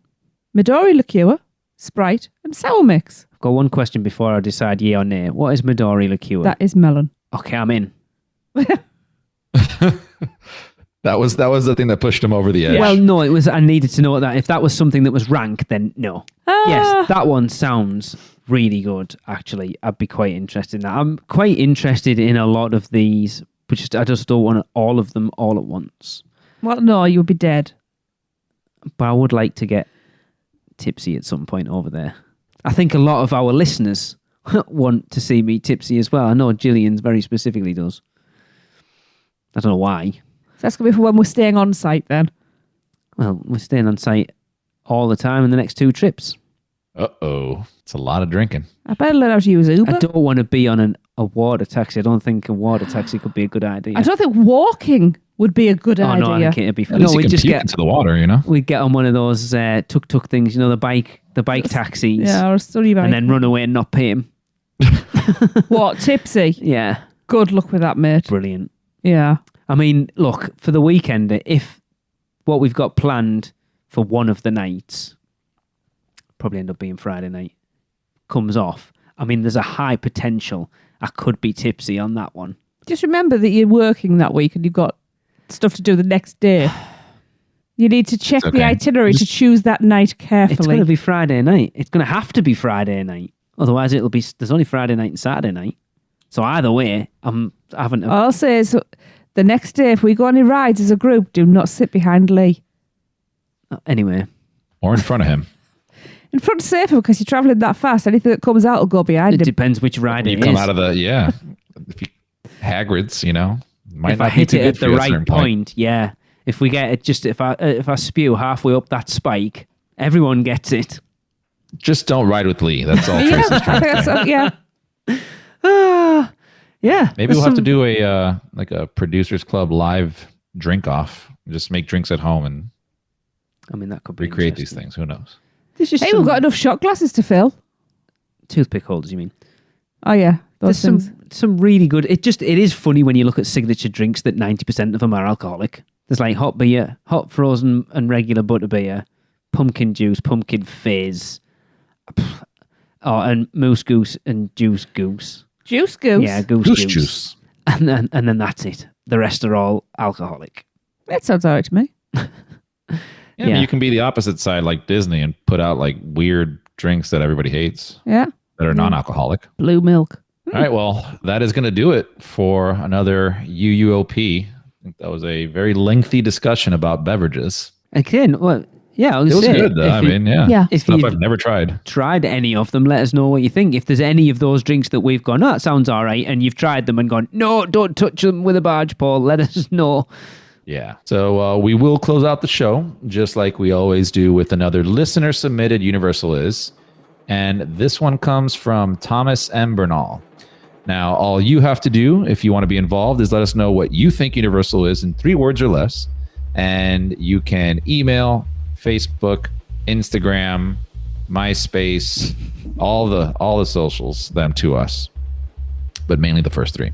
Midori liqueur, Sprite, and sour mix. I've got one question before I decide yay or nay. What is Midori liqueur? That is melon. Okay, I'm in. That was the thing that pushed him over the edge. Well, no, it was. I needed to know that if that was something that was rank, then no. Yes, that one sounds really good. Actually, I'd be quite interested in that. I'm quite interested in a lot of these, but I just don't want all of them all at once. Well, no, you would be dead. But I would like to get tipsy at some point over there. I think a lot of our listeners want to see me tipsy as well. I know Gillian's very specifically does. I don't know why. So that's going to be for when we're staying on site then. Well, we're staying on site all the time in the next 2 trips. Uh-oh. It's a lot of drinking. I better learn how to use Uber. I don't want to be on a water taxi. I don't think a water taxi could be a good idea. I don't think walking would be a good idea. No, I think it'd be fun. At least No, you we can just puke get into the water, you know? we'd get on one of those tuk-tuk things, you know, the bike taxis, Yeah, or a study bike. and then run away and not pay him. What, tipsy? Yeah, Good luck with that, mate. brilliant. Yeah. I mean, look, for the weekend, if what we've got planned for one of the nights, probably end up being Friday night, comes off, I mean, there's a high potential I could be tipsy on that one. Just remember that you're working that week and you've got stuff to do the next day. You need to check the itinerary to choose that night carefully. It's going to be Friday night. It's going to have to be Friday night. Otherwise, there's only Friday night and Saturday night. So either way, I'm having to... All I'll say is the next day, if we go on any rides as a group, do not sit behind Lee. Anyway. Or in front of him. In front safer because you're travelling that fast. Anything that comes out will go behind It him. depends which ride You it come is. out of the, if you, Hagrid's, you know, might If not I be hit too it good at for the you at a right certain point, yeah. If we get it, just if I spew halfway up that spike, everyone gets it. Just don't ride with Lee. That's all Yeah, Tracy's I trying think to say. that's, yeah. Yeah. Maybe we'll have to do a producers club live drink off. Just make drinks at home and I mean, that could be recreate these interesting. things. Who knows? There's just Hey, some we've got enough shot glasses to fill. toothpick holders, you mean? Oh, yeah. Those There's things. some really good... It is funny when you look at signature drinks that 90% of them are alcoholic. There's like hot beer, hot frozen and regular butterbeer, pumpkin juice, pumpkin fizz, and moose goose and juice goose. Juice goose? Yeah, goose juice. And then that's it. The rest are all alcoholic. That sounds all right to me. Yeah, I mean, you can be the opposite side like Disney and put out like weird drinks that everybody hates Yeah. that are non-alcoholic. Blue milk. All right, well, that is going to do it for another UUOP. I think that was a very lengthy discussion about beverages. Again, well, yeah, I It was say, good, though. I mean, yeah. Yeah. If Stuff you've I've never tried. tried any of them, let us know what you think. If there's any of those drinks that we've gone, that sounds all right, and you've tried them and gone, no, don't touch them with a barge pole, let us know. Yeah. So we will close out the show just like we always do with another listener submitted Universal Is. And this one comes from Thomas M. Bernal. Now, all you have to do if you want to be involved is let us know what you think Universal is in 3 words or less. And you can email, Facebook, Instagram, MySpace, all the socials, them to us. But mainly the first 3.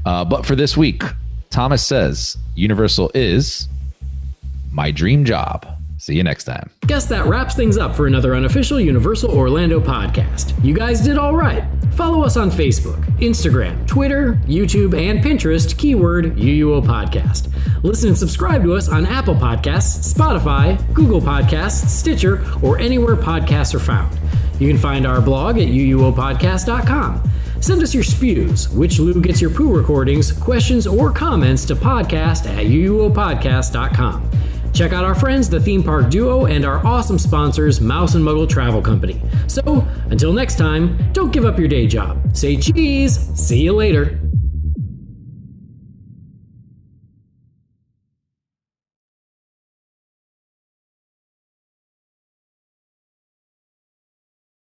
But for this week, Thomas says, Universal is my dream job. See you next time. Guess that wraps things up for another unofficial Universal Orlando podcast. You guys did all right. Follow us on Facebook, Instagram, Twitter, YouTube, and Pinterest, keyword UUO Podcast. Listen and subscribe to us on Apple Podcasts, Spotify, Google Podcasts, Stitcher, or anywhere podcasts are found. You can find our blog at uuopodcast.com. Send us your spews, which Lou gets your poo recordings, questions, or comments to podcast@uuopodcast.com. Check out our friends, the Theme Park Duo, and our awesome sponsors, Mouse and Muggle Travel Company. So, until next time, don't give up your day job. Say cheese. See you later.